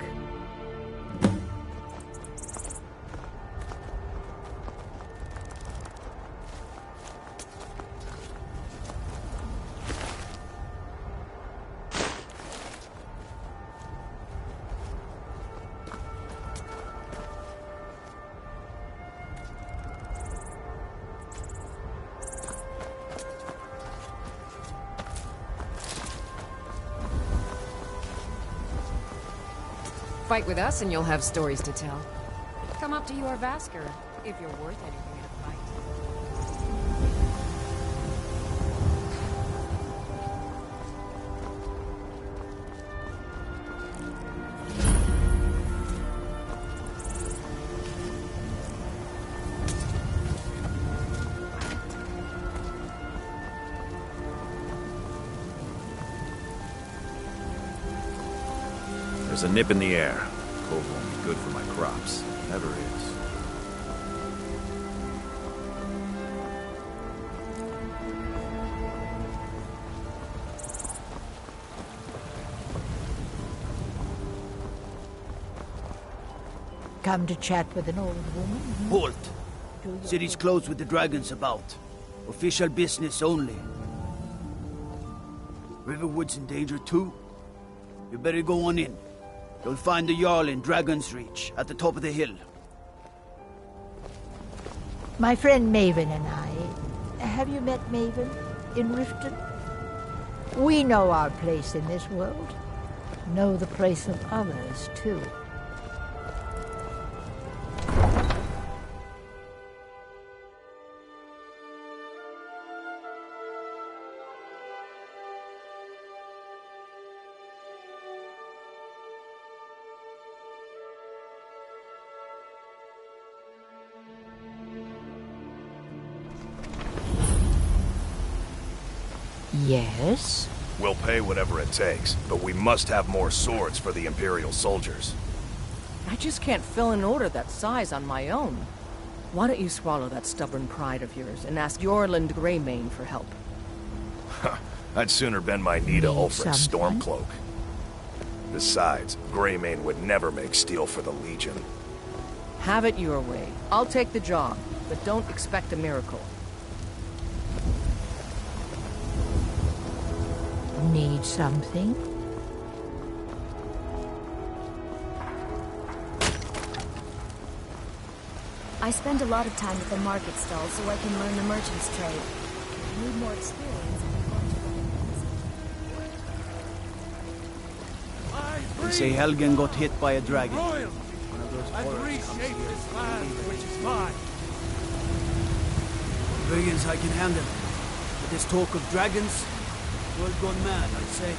Fight with us and you'll have stories to tell. Come up to Jorvaskar if you're worth anything in a fight. There's a nip in the air. Cold won't be good for my crops. Never is. Come to chat with an old woman? Halt! City's closed with the dragons about. Official business only. Riverwood's in danger too. You better go on in. You'll find the Jarl in Dragon's Reach, at the top of the hill. My friend Maven and I. Have you met Maven in Riften? We know our place in this world. Know the place of others, too. Yes? We'll pay whatever it takes, but we must have more swords for the Imperial soldiers. I just can't fill an order that size on my own. Why don't you swallow that stubborn pride of yours and ask Yorland Greymane for help? I'd sooner bend my knee to Ulfric's Stormcloak. Besides, Greymane would never make steel for the Legion. Have it your way. I'll take the job, but don't expect a miracle. Need something? I spend a lot of time at the market stall so I can learn the merchant's trade. I need more experience. They say Helgen got hit by a dragon. Royal! One of those I've horrors reshaped comes this here. land, which is mine. Brigands I can handle. But this talk of dragons, world gone mad, I'd say.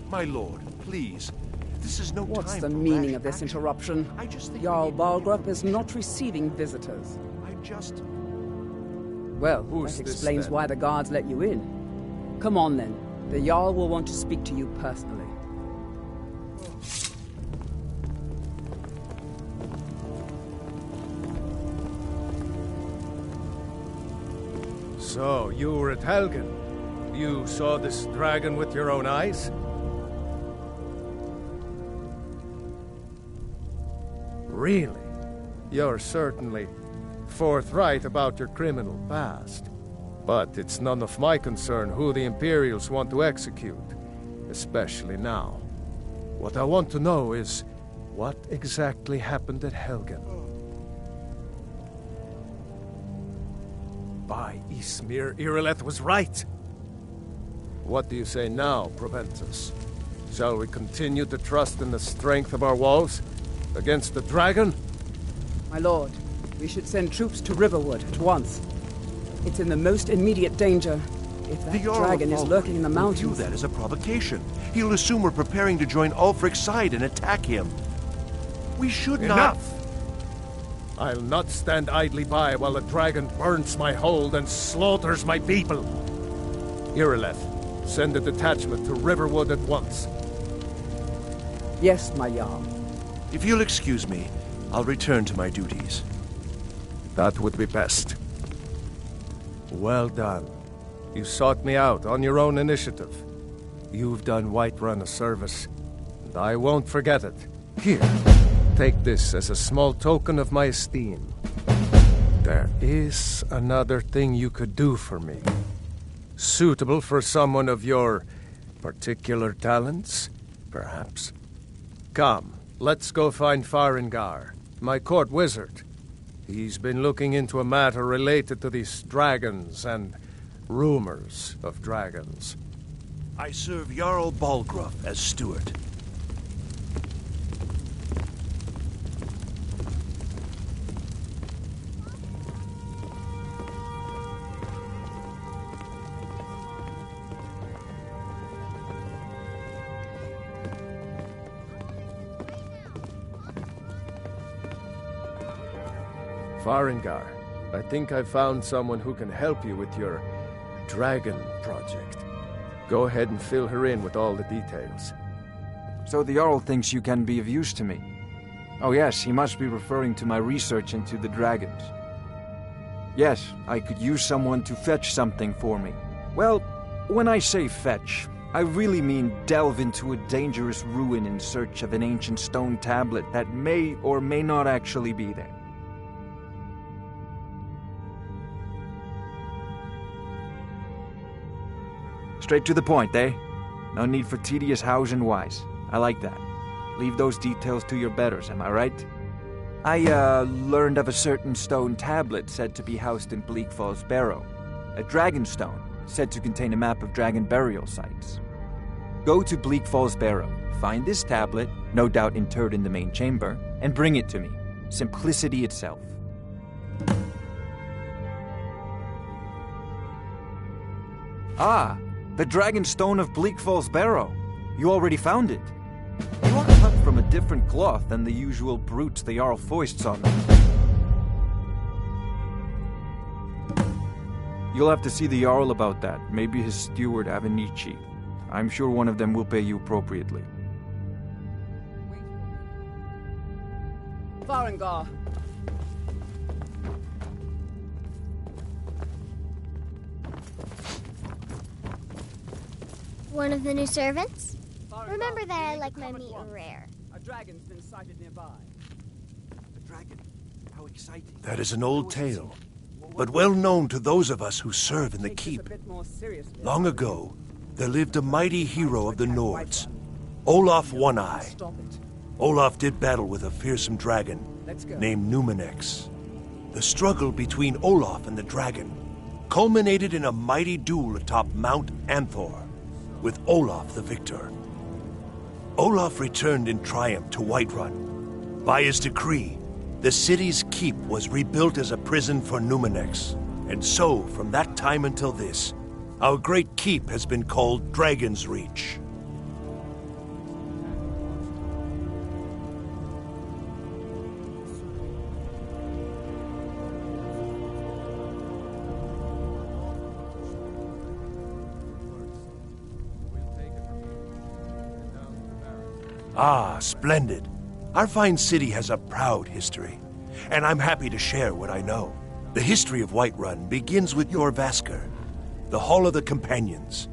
My lord, please. This is no time. What's the for meaning rash of this action. interruption? I just think Jarl we need to Balgrup is not receiving visitors. I just... Well, Who's that this, explains then? why the guards let you in. Come on, then. The Jarl will want to speak to you personally. So, you were at Helgen. You saw this dragon with your own eyes? Really? You're certainly forthright about your criminal past. But it's none of my concern who the Imperials want to execute, especially now. What I want to know is, what exactly happened at Helgen? By Ysmir, Irileth was right! What do you say now, Proventus? Shall we continue to trust in the strength of our walls against the dragon? My lord, we should send troops to Riverwood at once. It's in the most immediate danger. If that dragon is lurking in the mountains... He'll view that as a provocation. He'll assume we're preparing to join Ulfric's side and attack him. We should not... Enough! I'll not stand idly by while the dragon burns my hold and slaughters my people. Irileth, send a detachment to Riverwood at once. Yes, my Jarl. If you'll excuse me, I'll return to my duties. That would be best. Well done. You sought me out on your own initiative. You've done Whiterun a service, and I won't forget it. Here, take this as a small token of my esteem. There is another thing you could do for me. Suitable for someone of your particular talents, perhaps. Come, let's go find Farengar, my court wizard. He's been looking into a matter related to these dragons and rumors of dragons. I serve Jarl Balgruuf as steward. Farengar, I think I've found someone who can help you with your dragon project. Go ahead and fill her in with all the details. So the Jarl thinks you can be of use to me. Oh yes, he must be referring to my research into the dragons. Yes, I could use someone to fetch something for me. Well, when I say fetch, I really mean delve into a dangerous ruin in search of an ancient stone tablet that may or may not actually be there. Straight to the point, eh? No need for tedious hows and whys. I like that. Leave those details to your betters, am I right? I, learned of a certain stone tablet said to be housed in Bleak Falls Barrow. A dragon stone, said to contain a map of dragon burial sites. Go to Bleak Falls Barrow, find this tablet, no doubt interred in the main chamber, and bring it to me. Simplicity itself. Ah! The Dragon Stone of Bleak Falls Barrow. You already found it. You are cut from a different cloth than the usual brutes the Jarl foists on them. You'll have to see the Jarl about that. Maybe his steward, Avenici. I'm sure one of them will pay you appropriately. Farengar. One of the new servants? Remember that I like my meat rare. A dragon's been sighted nearby. A dragon? How exciting. That is an old tale, but well known to those of us who serve in the keep. Long ago, there lived a mighty hero of the Nords, Olaf One-Eye. Olaf did battle with a fearsome dragon named Numenex. The struggle between Olaf and the dragon culminated in a mighty duel atop Mount Anthor, with Olaf the victor. Olaf returned in triumph to Whiterun. By his decree, the city's keep was rebuilt as a prison for Numenex. And so, from that time until this, our great keep has been called Dragon's Reach. Ah, splendid. Our fine city has a proud history, and I'm happy to share what I know. The history of Whiterun begins with Jorrvaskr, the Hall of the Companions.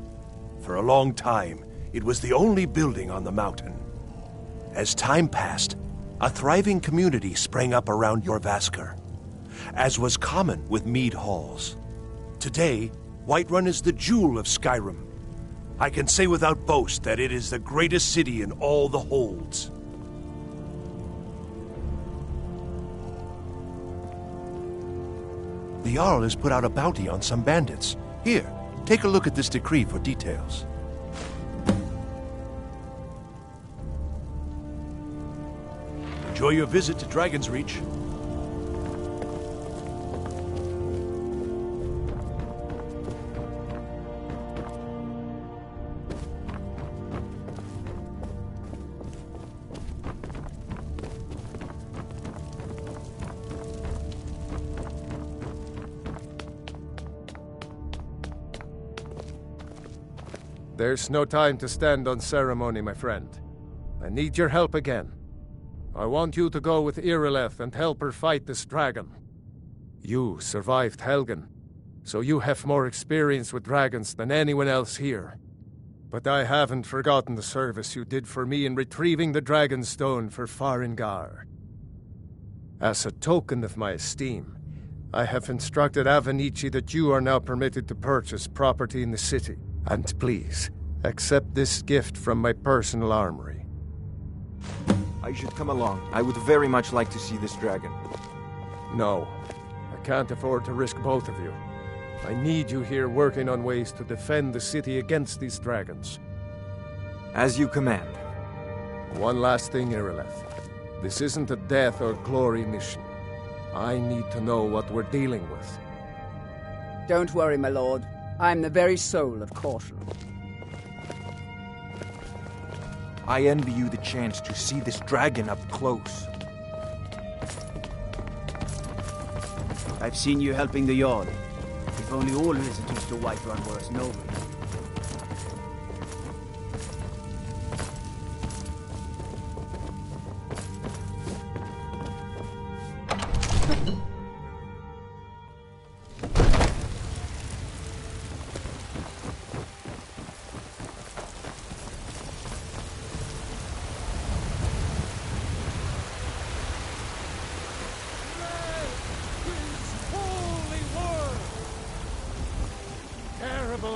For a long time, it was the only building on the mountain. As time passed, a thriving community sprang up around Jorrvaskr, as was common with mead halls. Today, Whiterun is the jewel of Skyrim. I can say without boast that it is the greatest city in all the holds. The Jarl has put out a bounty on some bandits. Here, take a look at this decree for details. Enjoy your visit to Dragon's Reach. There's no time to stand on ceremony, my friend. I need your help again. I want you to go with Irileth and help her fight this dragon. You survived Helgen, so you have more experience with dragons than anyone else here. But I haven't forgotten the service you did for me in retrieving the Dragon Stone for Farengar. As a token of my esteem, I have instructed Avenici that you are now permitted to purchase property in the city. And please, accept this gift from my personal armory. I should come along. I would very much like to see this dragon. No, I can't afford to risk both of you. I need you here working on ways to defend the city against these dragons. As you command. One last thing, Irileth. This isn't a death or glory mission. I need to know what we're dealing with. Don't worry, my lord. I'm the very soul of caution. I envy you the chance to see this dragon up close. I've seen you helping the Jarl. If only all visitors to Whiterun were as noble.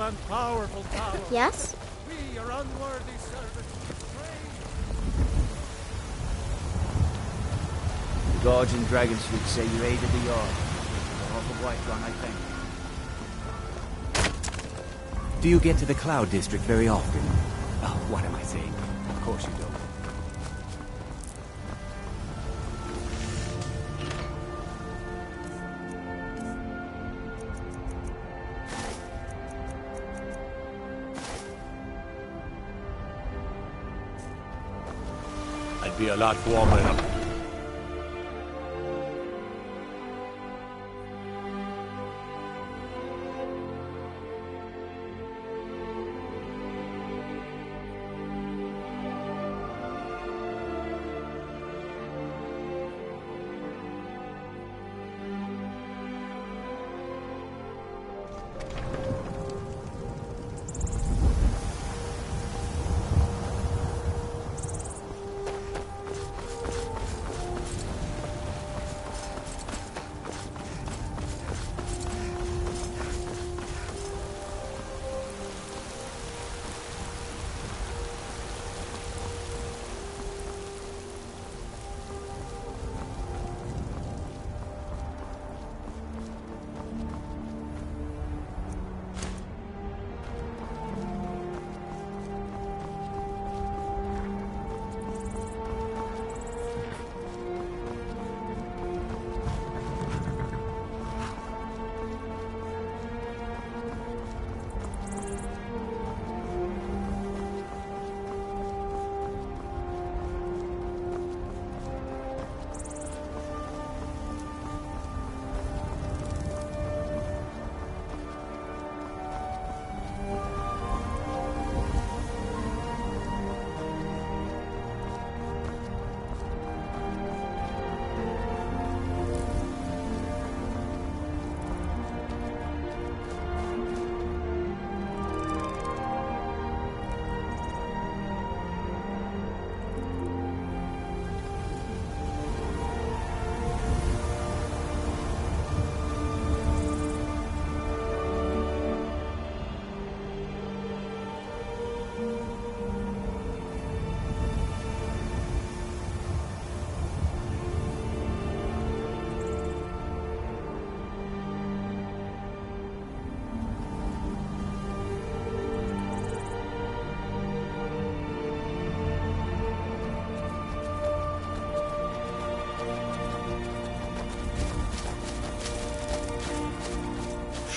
And powerful power. Yes? We are unworthy servants. The gods in Dragonsreach say you aided the Jarl. Off of Whiterun, I think. Do you get to the Cloud District very often? Oh, what am I saying? Of course you don't. Be a lot warmer up.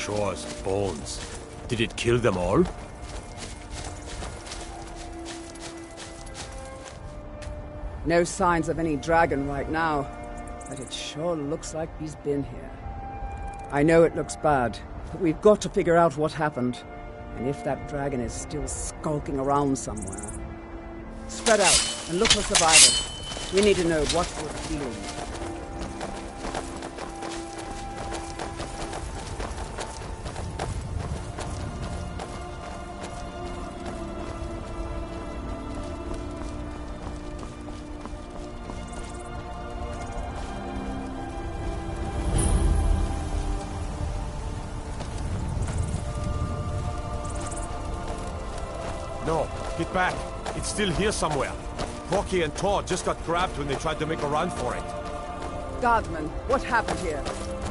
show us bones. Did it kill them all? No signs of any dragon right now, but it sure looks like he's been here. I know it looks bad, but we've got to figure out what happened, and if that dragon is still skulking around somewhere. Spread out and look for survivors. We need to know what we're dealing with. No, get back. It's still here somewhere. Porky and Todd just got grabbed when they tried to make a run for it. Guardsman, what happened here?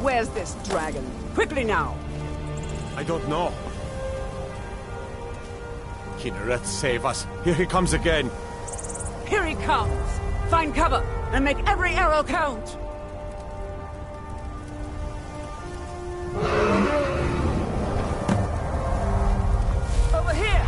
Where's this dragon? Quickly now! I don't know. Kinneret, save us. Here he comes again. Here he comes! Find cover and make every arrow count! Over here!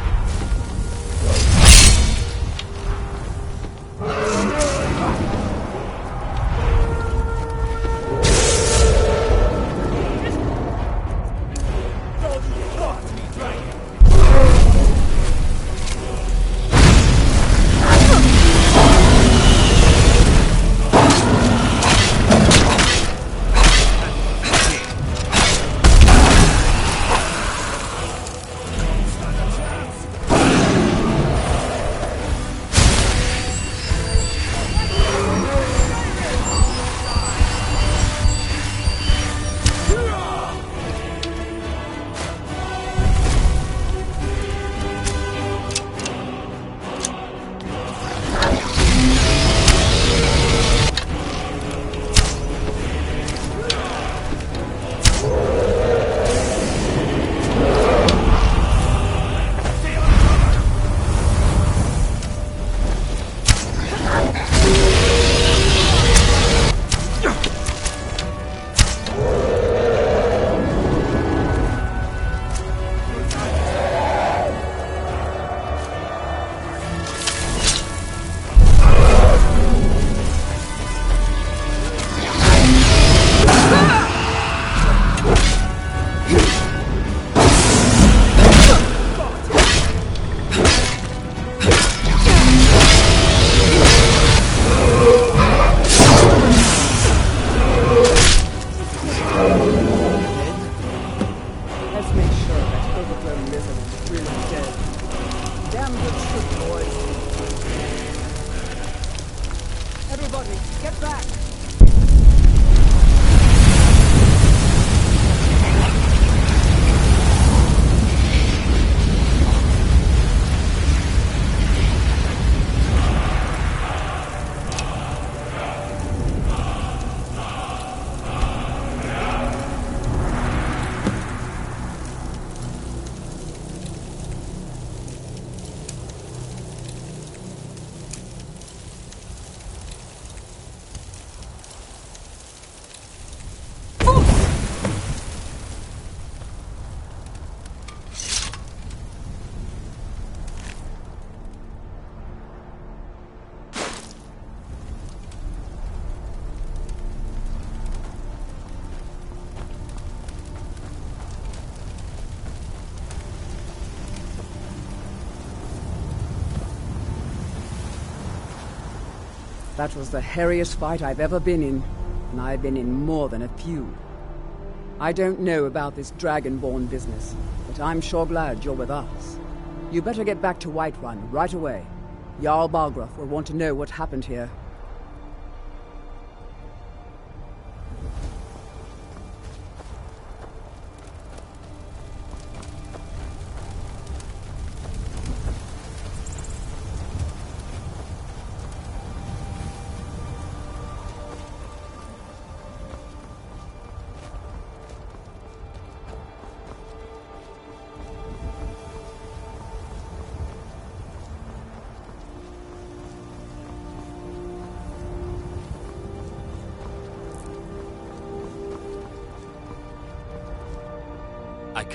That was the hairiest fight I've ever been in, and I've been in more than a few. I don't know about this Dragonborn business, but I'm sure glad you're with us. You better get back to Whiterun right away. Jarl Balgruuf will want to know what happened here.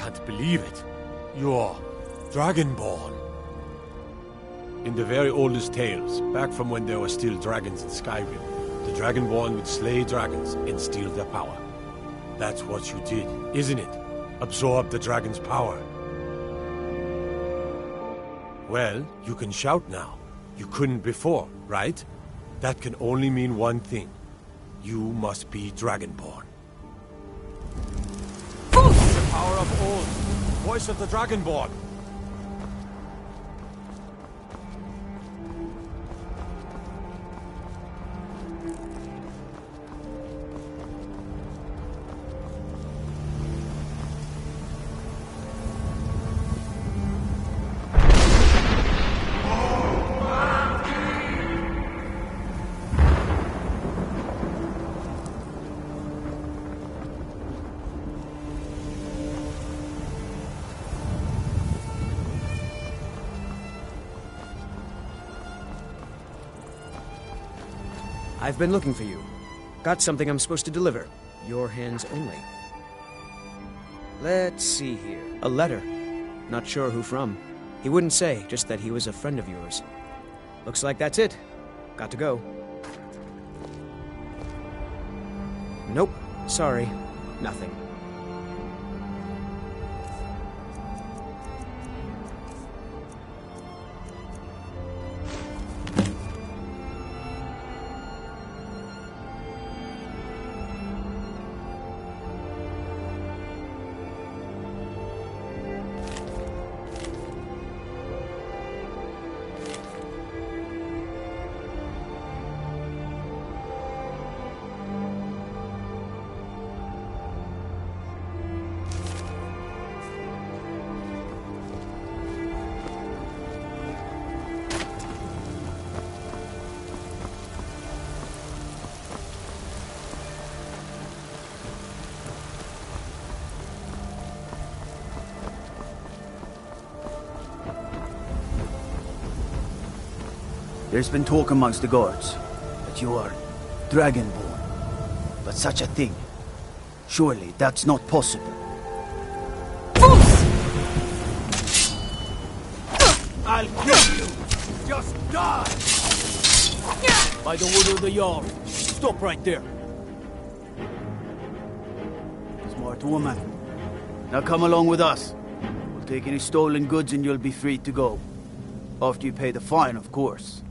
can't believe it. You're Dragonborn. In the very oldest tales, back from when there were still dragons in Skyrim, the Dragonborn would slay dragons and steal their power. That's what you did, isn't it? Absorb the dragon's power. Well, you can shout now. You couldn't before, right? That can only mean one thing. You must be Dragonborn. The power of old. Voice of the Dragonborn. I've been looking for you. Got something I'm supposed to deliver. Your hands only. Let's see here. A letter. Not sure who from. He wouldn't say, just that he was a friend of yours. Looks like that's it. Got to go. Nope. Sorry. Nothing. There's been talk amongst the guards that you are Dragonborn. But such a thing, surely that's not possible. I'll kill you! Just die! By the order of the Jarl, stop right there. Smart woman. Now come along with us. We'll take any stolen goods and you'll be free to go. After you pay the fine, of course.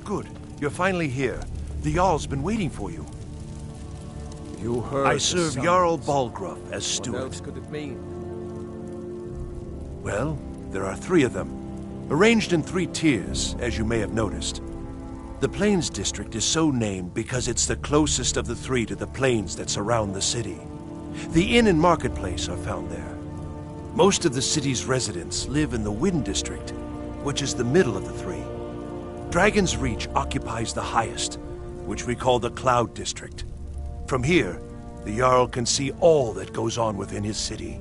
Good. You're finally here. The Jarl's been waiting for you. You heard I the serve summons. Jarl Balgruuf as What steward. else could it mean? Well, there are 3 of them, arranged in 3 tiers, as you may have noticed. The Plains District is so named because it's the closest of the 3 to the plains that surround the city. The inn and marketplace are found there. Most of the city's residents live in the Wind District, which is the middle of the 3. Dragon's Reach occupies the highest, which we call the Cloud District. From here, the Jarl can see all that goes on within his city.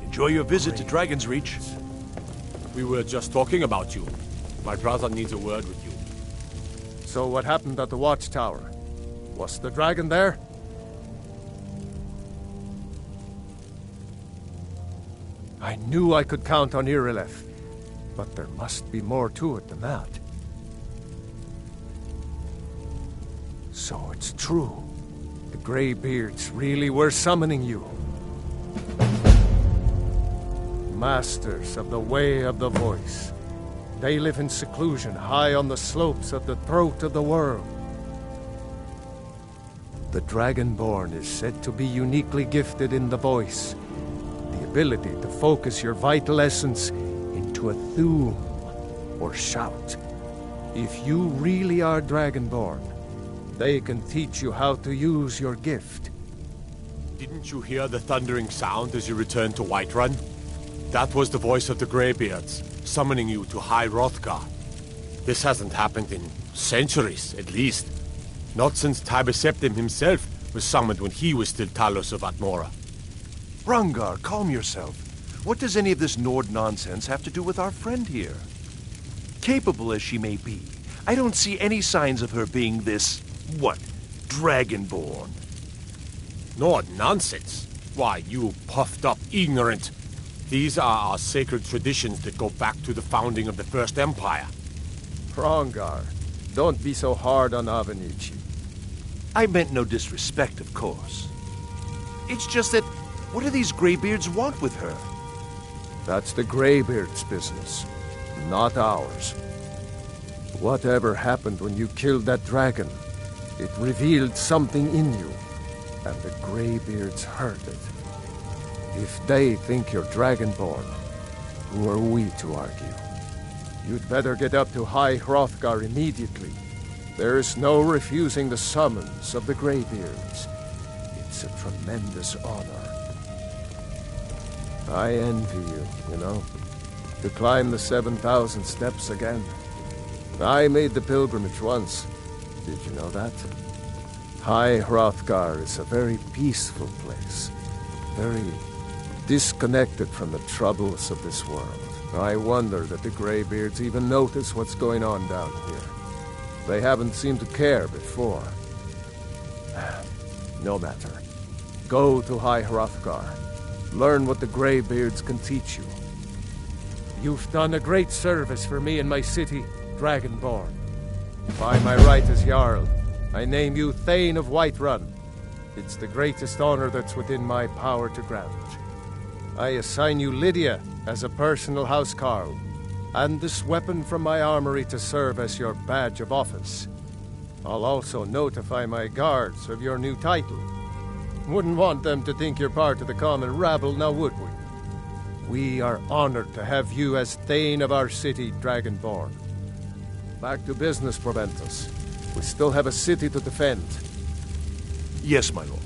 Enjoy your visit to Dragon's Reach. We were just talking about you. My brother needs a word with you. So what happened at the watchtower? Was the dragon there? I knew I could count on Irileth, but there must be more to it than that. So it's true. The Greybeards really were summoning you. Masters of the Way of the Voice. They live in seclusion high on the slopes of the throat of the world. The Dragonborn is said to be uniquely gifted in the voice. The ability to focus your vital essence into a thum, or shout. If you really are Dragonborn, they can teach you how to use your gift. Didn't you hear the thundering sound as you returned to Whiterun? That was the voice of the Greybeards, summoning you to High Hrothgar. This hasn't happened in centuries, at least. Not since Tiber Septim himself was summoned when he was still Talos of Atmora. Hrongar, calm yourself. What does any of this Nord nonsense have to do with our friend here? Capable as she may be, I don't see any signs of her being this, Dragonborn. Nord nonsense? Why, you puffed up ignorant. These are our sacred traditions that go back to the founding of the First Empire. Hrongar, don't be so hard on Avenici. I meant no disrespect, of course. It's just that, what do these Greybeards want with her? That's the Greybeards' business, not ours. Whatever happened when you killed that dragon, it revealed something in you, and the Greybeards heard it. If they think you're Dragonborn, who are we to argue? You'd better get up to High Hrothgar immediately. There's no refusing the summons of the Greybeards. It's a tremendous honor. I envy you, you know, to climb the 7,000 steps again. I made the pilgrimage once. Did you know that? High Hrothgar is a very peaceful place. Very disconnected from the troubles of this world. I wonder that the Greybeards even notice what's going on down here. They haven't seemed to care before. No matter. Go to High Hrothgar. Learn what the Greybeards can teach you. You've done a great service for me and my city, Dragonborn. By my right as Jarl, I name you Thane of Whiterun. It's the greatest honor that's within my power to grant. I assign you Lydia as a personal housecarl, and this weapon from my armory to serve as your badge of office. I'll also notify my guards of your new title. Wouldn't want them to think you're part of the common rabble, now would we? We are honored to have you as Thane of our city, Dragonborn. Back to business, Proventus. We still have a city to defend. Yes, my lord.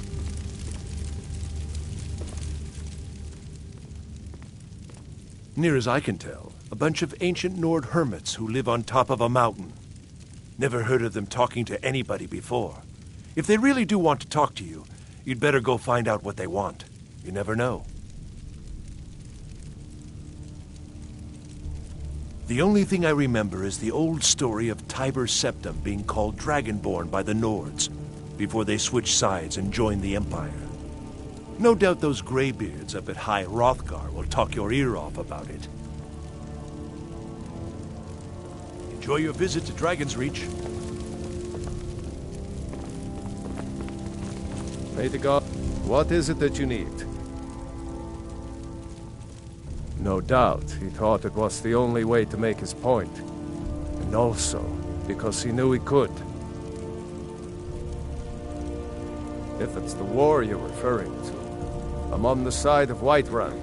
Near as I can tell, a bunch of ancient Nord hermits who live on top of a mountain. Never heard of them talking to anybody before. If they really do want to talk to you, you'd better go find out what they want. You never know. The only thing I remember is the old story of Tiber Septim being called Dragonborn by the Nords before they switched sides and joined the Empire. No doubt those Greybeards up at High Hrothgar will talk your ear off about it. Enjoy your visit to Dragon's Reach. May the god... What is it that you need? No doubt, he thought it was the only way to make his point. And also, because he knew he could. If it's the war you're referring to, I'm on the side of Whiterun.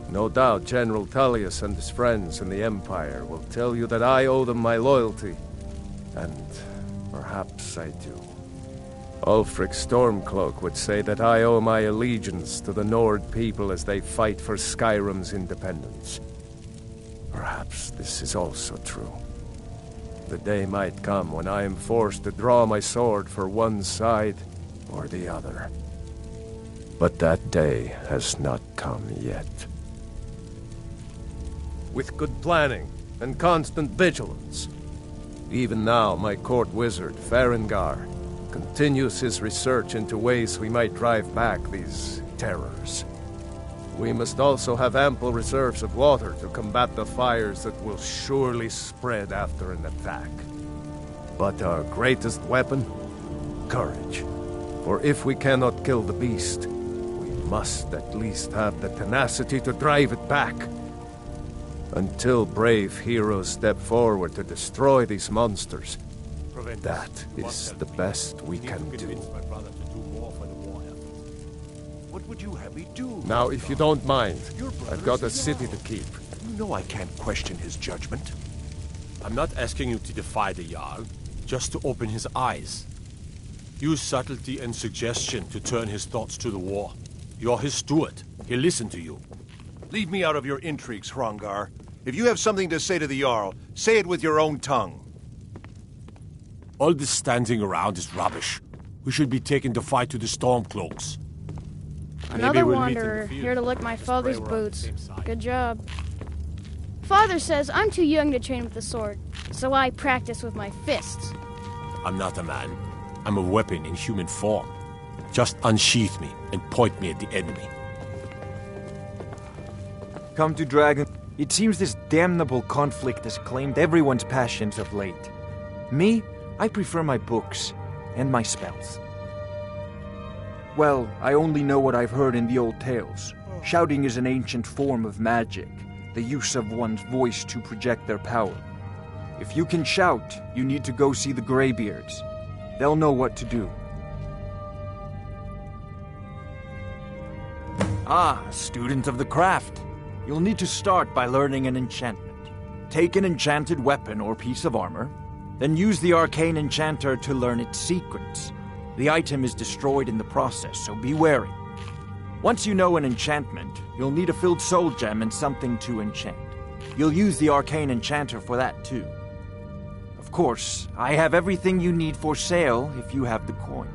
No doubt General Tullius and his friends in the Empire will tell you that I owe them my loyalty. And perhaps I do. Ulfric Stormcloak would say that I owe my allegiance to the Nord people as they fight for Skyrim's independence. Perhaps this is also true. The day might come when I am forced to draw my sword for one side or the other. But that day has not come yet. With good planning and constant vigilance. Even now, my court wizard, Farengar, continues his research into ways we might drive back these terrors. We must also have ample reserves of water to combat the fires that will surely spread after an attack. But our greatest weapon? Courage. For if we cannot kill the beast, we must at least have the tenacity to drive it back. Until brave heroes step forward to destroy these monsters, that is the best we can do. would you have me do? Now, if you don't mind, I've got a city to keep. You know I can't question his judgment. I'm not asking you to defy the Jarl, just to open his eyes. Use subtlety and suggestion to turn his thoughts to the war. You're his steward. He'll listen to you. Leave me out of your intrigues, Hrongar. If you have something to say to the Jarl, say it with your own tongue. All this standing around is rubbish. We should be taking the fight to the Stormcloaks. Another wanderer, here to lick my father's boots. Good job. Father says I'm too young to train with the sword, so I practice with my fists. I'm not a man. I'm a weapon in human form. Just unsheath me and point me at the enemy. Come to Dragon. It seems this damnable conflict has claimed everyone's passions of late. Me, I prefer my books and my spells. Well, I only know what I've heard in the old tales. Shouting is an ancient form of magic, the use of one's voice to project their power. If you can shout, you need to go see the Greybeards. They'll know what to do. Ah, a student of the craft. You'll need to start by learning an enchantment. Take an enchanted weapon or piece of armor, then use the arcane enchanter to learn its secrets. The item is destroyed in the process, so be wary. Once you know an enchantment, you'll need a filled soul gem and something to enchant. You'll use the arcane enchanter for that too. Of course, I have everything you need for sale if you have the coin.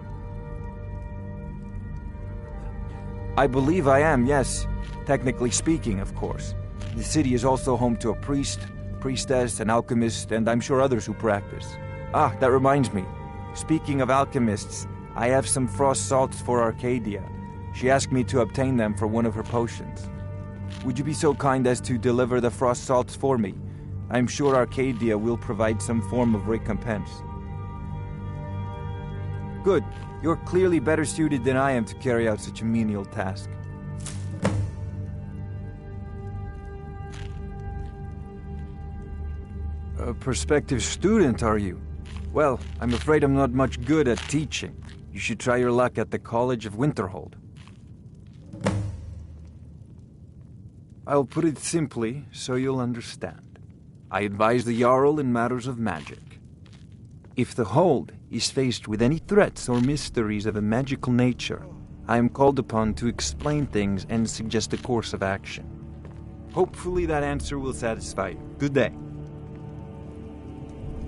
I believe I am, yes. Technically speaking, of course. The city is also home to a priest, priestess, an alchemist, and I'm sure others who practice. Ah, that reminds me. Speaking of alchemists, I have some frost salts for Arcadia. She asked me to obtain them for one of her potions. Would you be so kind as to deliver the frost salts for me? I'm sure Arcadia will provide some form of recompense. Good. You're clearly better suited than I am to carry out such a menial task. A prospective student, are you? Well, I'm afraid I'm not much good at teaching. You should try your luck at the College of Winterhold. I'll put it simply so you'll understand. I advise the Jarl in matters of magic. If the Hold is faced with any threats or mysteries of a magical nature, I am called upon to explain things and suggest a course of action. Hopefully that answer will satisfy you. Good day.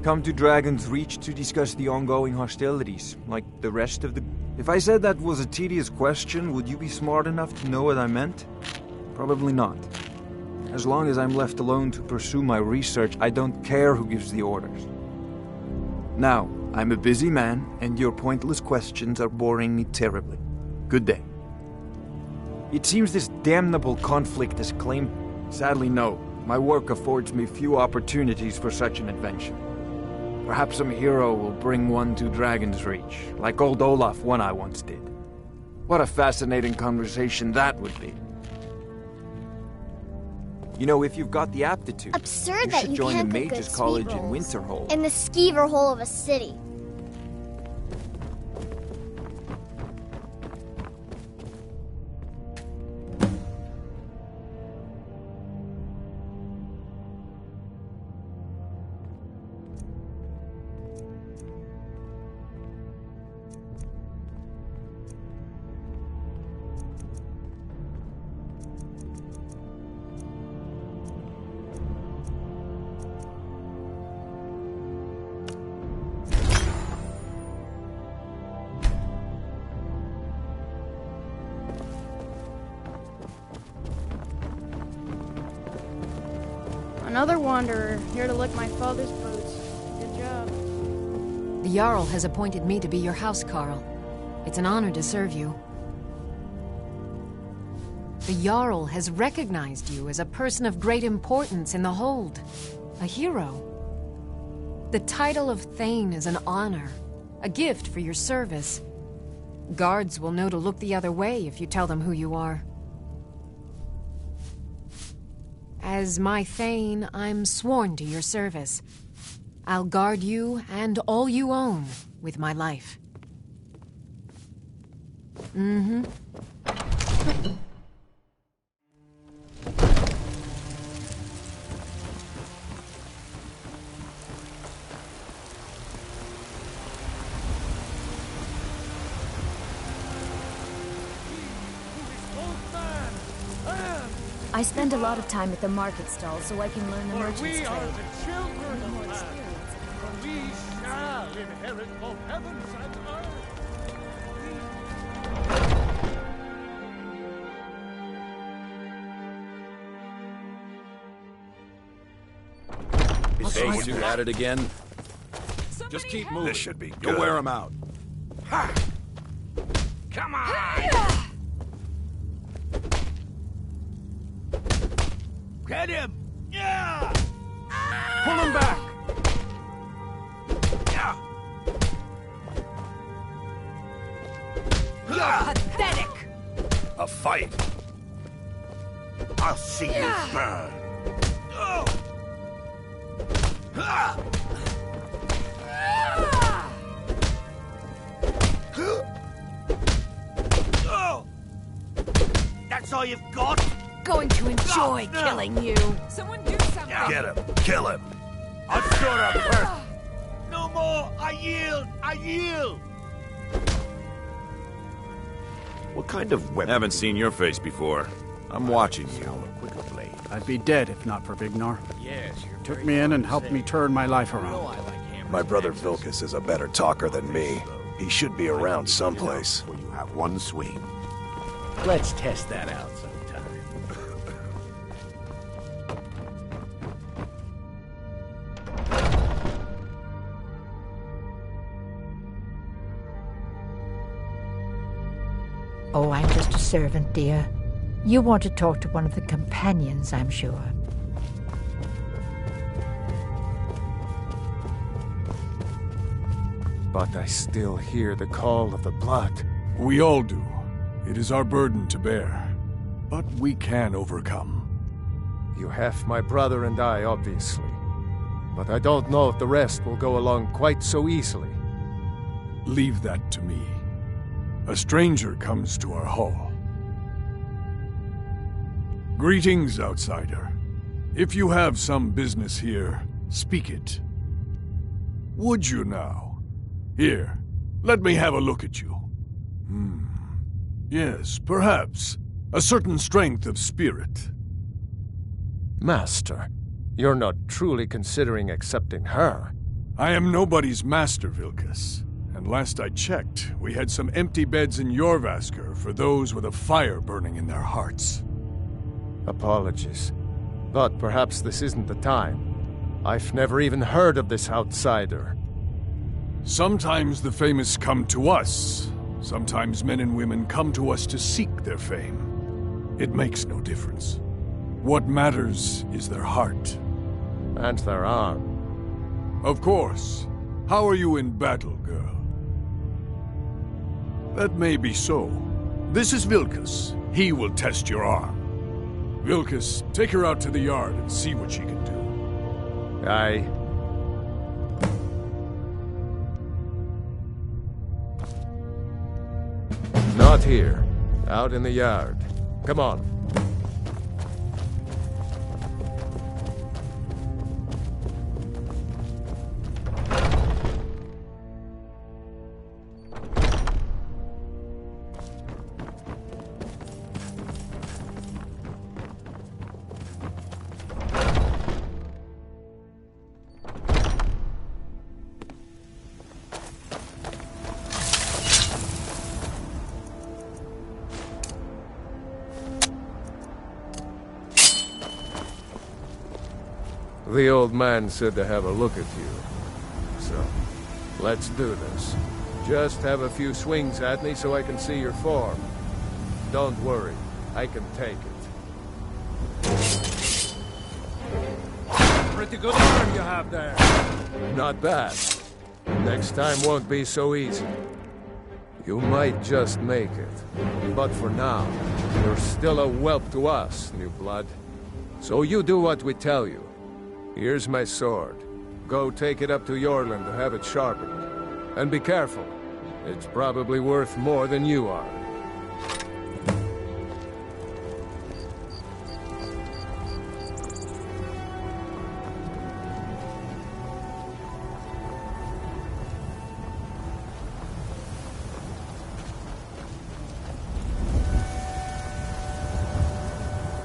Come to Dragon's Reach to discuss the ongoing hostilities, like the rest of the... If I said that was a tedious question, would you be smart enough to know what I meant? Probably not. As long as I'm left alone to pursue my research, I don't care who gives the orders. Now, I'm a busy man, and your pointless questions are boring me terribly. Good day. It seems this damnable conflict has claimed... Sadly, no. My work affords me few opportunities for such an adventure. Perhaps some hero will bring one to Dragon's Reach, like old Olaf one I once did. What a fascinating conversation that would be. You know, if you've got the aptitude, Absurd you that should you join can't the cook Mages good College sweet in rolls Winterhold. in the skeever hole of a city. Another wanderer, here to lick my father's boots. Good job. The Jarl has appointed me to be your housecarl. It's an honor to serve you. The Jarl has recognized you as a person of great importance in the Hold. A hero. The title of Thane is an honor, a gift for your service. Guards will know to look the other way if you tell them who you are. As my Thane, I'm sworn to your service. I'll guard you and all you own with my life. Mm-hmm. I spend a lot of time at the market stall so I can learn the merchant's We trade. are the children of man, for we shall inherit both heavens and earth. Hey, you at it again? Just keep moving. This should be good. You'll wear them out. Ha! Come on! Get him! Yeah! Pull him back! Yeah! You're pathetic! A fight. I'll see you burn. Oh! Ah! Oh! That's all you've got? Going to enjoy killing you. Someone do something. Get him. Kill him. I'm sure I'm hurt. No more. I yield. I yield. What kind of weapon? Haven't seen your face before. I'm watching you. I'd be dead if not for Vignar. Yes, you're Took me in and helped me turn my life around. My brother Vilkas is a better talker than me. He should be around someplace. You have one swing. Let's test that out sometime. Oh, I'm just a servant, dear. You want to talk to one of the companions, I'm sure. But I still hear the call of the blood. We all do. It is our burden to bear. But we can overcome. You have my brother and I, obviously. But I don't know if the rest will go along quite so easily. Leave that to me. A stranger comes to our hall. Greetings, outsider. If you have some business here, speak it. Would you now? Here, let me have a look at you. Yes, perhaps. A certain strength of spirit. Master, you're not truly considering accepting her. I am nobody's master, Vilkas. And last I checked, we had some empty beds in Jorvaskr for those with a fire burning in their hearts. Apologies. But perhaps this isn't the time. I've never even heard of this outsider. Sometimes the famous come to us. Sometimes men and women come to us to seek their fame. It makes no difference. What matters is their heart. And their arm. Of course. How are you in battle, girl? That may be so. This is Vilkas. He will test your arm. Vilkas, take her out to the yard and see what she can do. Aye. Not here. Out in the yard. Come on. The old man said to have a look at you. So, let's do this. Just have a few swings at me so I can see your form. Don't worry, I can take it. Pretty good arm you have there. Not bad. Next time won't be so easy. You might just make it. But for now, you're still a whelp to us, new blood. So you do what we tell you. Here's my sword. Go take it up to Yorland to have it sharpened. And be careful. It's probably worth more than you are.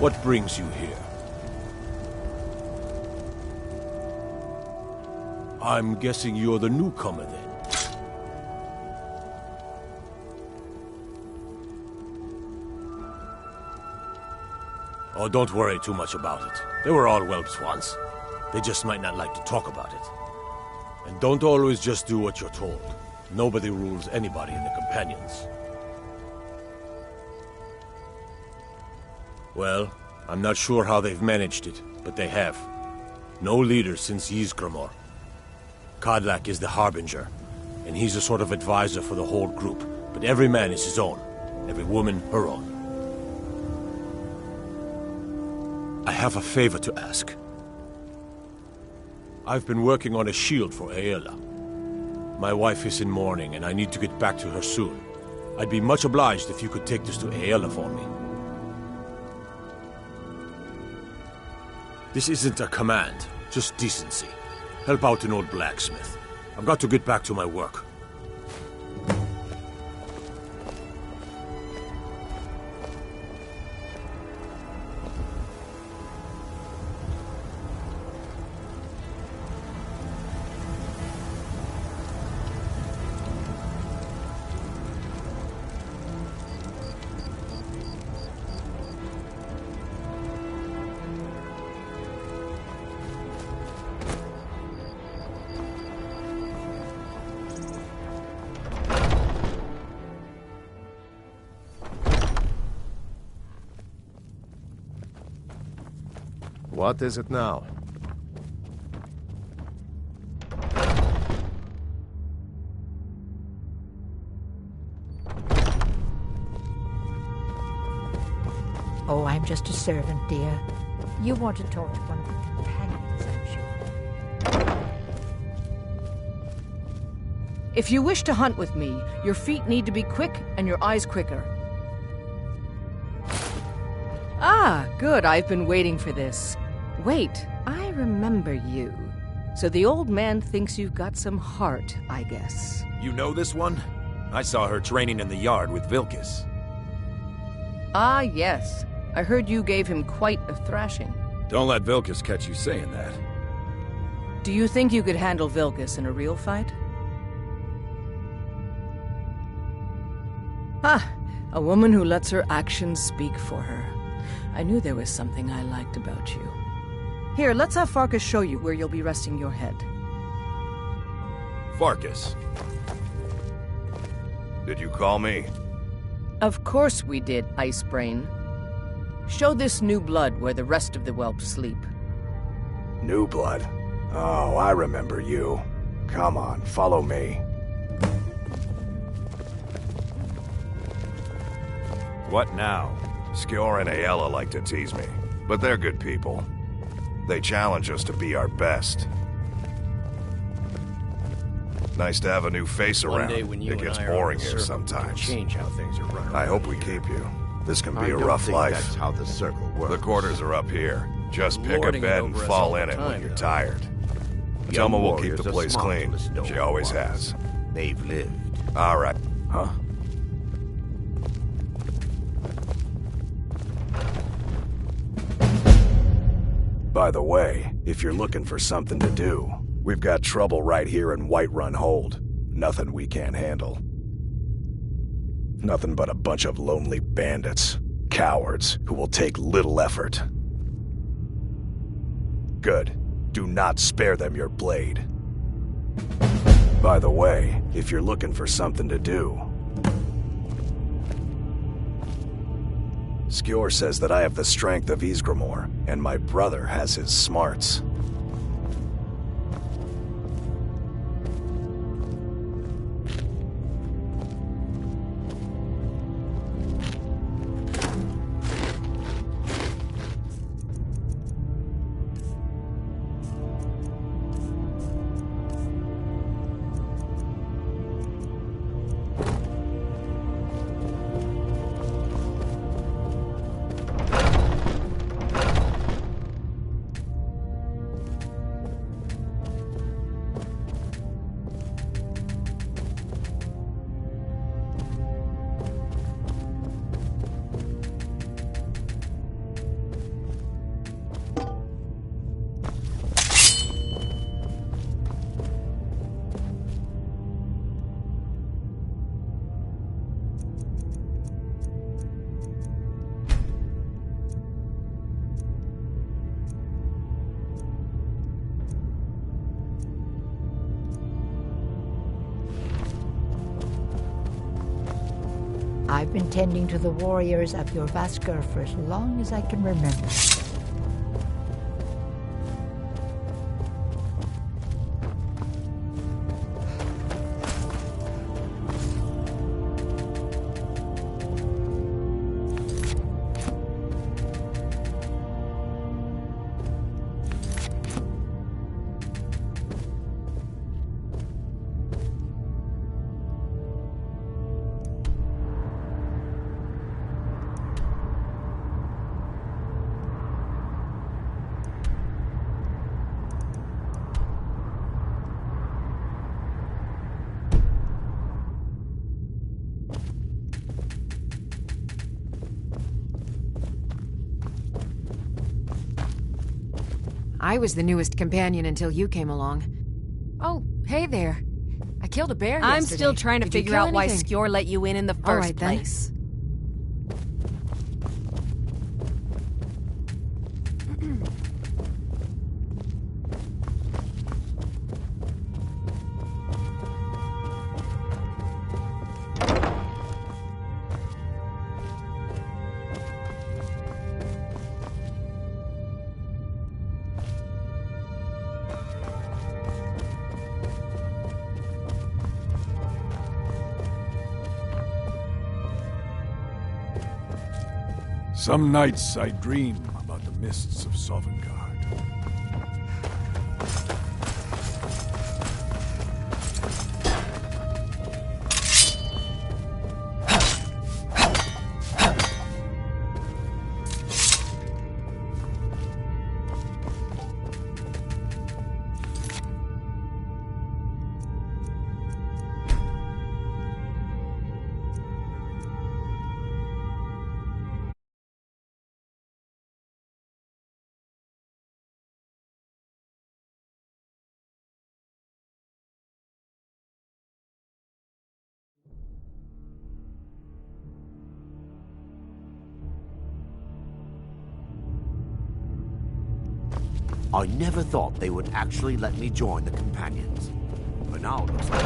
What brings you here? I'm guessing you're the newcomer then. Oh, don't worry too much about it. They were all whelps once. They just might not like to talk about it. And don't always just do what you're told. Nobody rules anybody in the companions. Well, I'm not sure how they've managed it, but they have. No leader since Ysgramor. Kodlak is the Harbinger, and he's a sort of advisor for the whole group, but every man is his own. Every woman, her own. I have a favor to ask. I've been working on a shield for Aela. My wife is in mourning, and I need to get back to her soon. I'd be much obliged if you could take this to Aela for me. This isn't a command, just decency. Help out an old blacksmith. I've got to get back to my work. What is it now? Oh, I'm just a servant, dear. You want to talk to one of the companions, I'm sure. If you wish to hunt with me, your feet need to be quick and your eyes quicker. Ah, good. I've been waiting for this. Wait, I remember you. So the old man thinks you've got some heart, I guess. You know this one? I saw her training in the yard with Vilkis. Ah, yes. I heard you gave him quite a thrashing. Don't let Vilkis catch you saying that. Do you think you could handle Vilkis in a real fight? Ah, a woman who lets her actions speak for her. I knew there was something I liked about you. Here, let's have Farkas show you where you'll be resting your head. Farkas. Did you call me? Of course we did, Icebrain. Show this new blood where the rest of the whelps sleep. New blood? Oh, I remember you. Come on, follow me. What now? Skyor and Aela like to tease me, but they're good people. They challenge us to be our best. Nice to have a new face around. One day when you it gets and I boring are on the here circle, we can sometimes. change how things are run. I hope we keep you. This can be a don't rough think life. that's how the circle works. The quarters are up here. Just pick a Lording it bed over and us fall all in the it when time, you're though. tired. Young Tell me we'll keep warriors the are place smart clean. from the stone She always walls. has. They've lived. All right. Huh? By the way, if you're looking for something to do, we've got trouble right here in Whiterun Hold. Nothing we can't handle. Nothing but a bunch of lonely bandits. Cowards who will take little effort. Good. Do not spare them your blade. By the way, if you're looking for something to do, Skyor says that I have the strength of Ysgramor, and my brother has his smarts. I've been tending to the warriors of your Vaskr for as long as I can remember. I was the newest companion until you came along. Oh, hey there. I killed a bear yesterday. I'm still trying to Did you figure kill out why anything? Skyor let you in the All first right, then. place. Some nights I dream about the mists of Sovngarde. I never thought they would actually let me join the Companions. But now it looks like...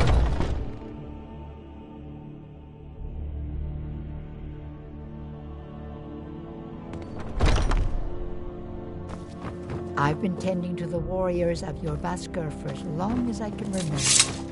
I've been tending to the warriors of your Vaskr for as long as I can remember.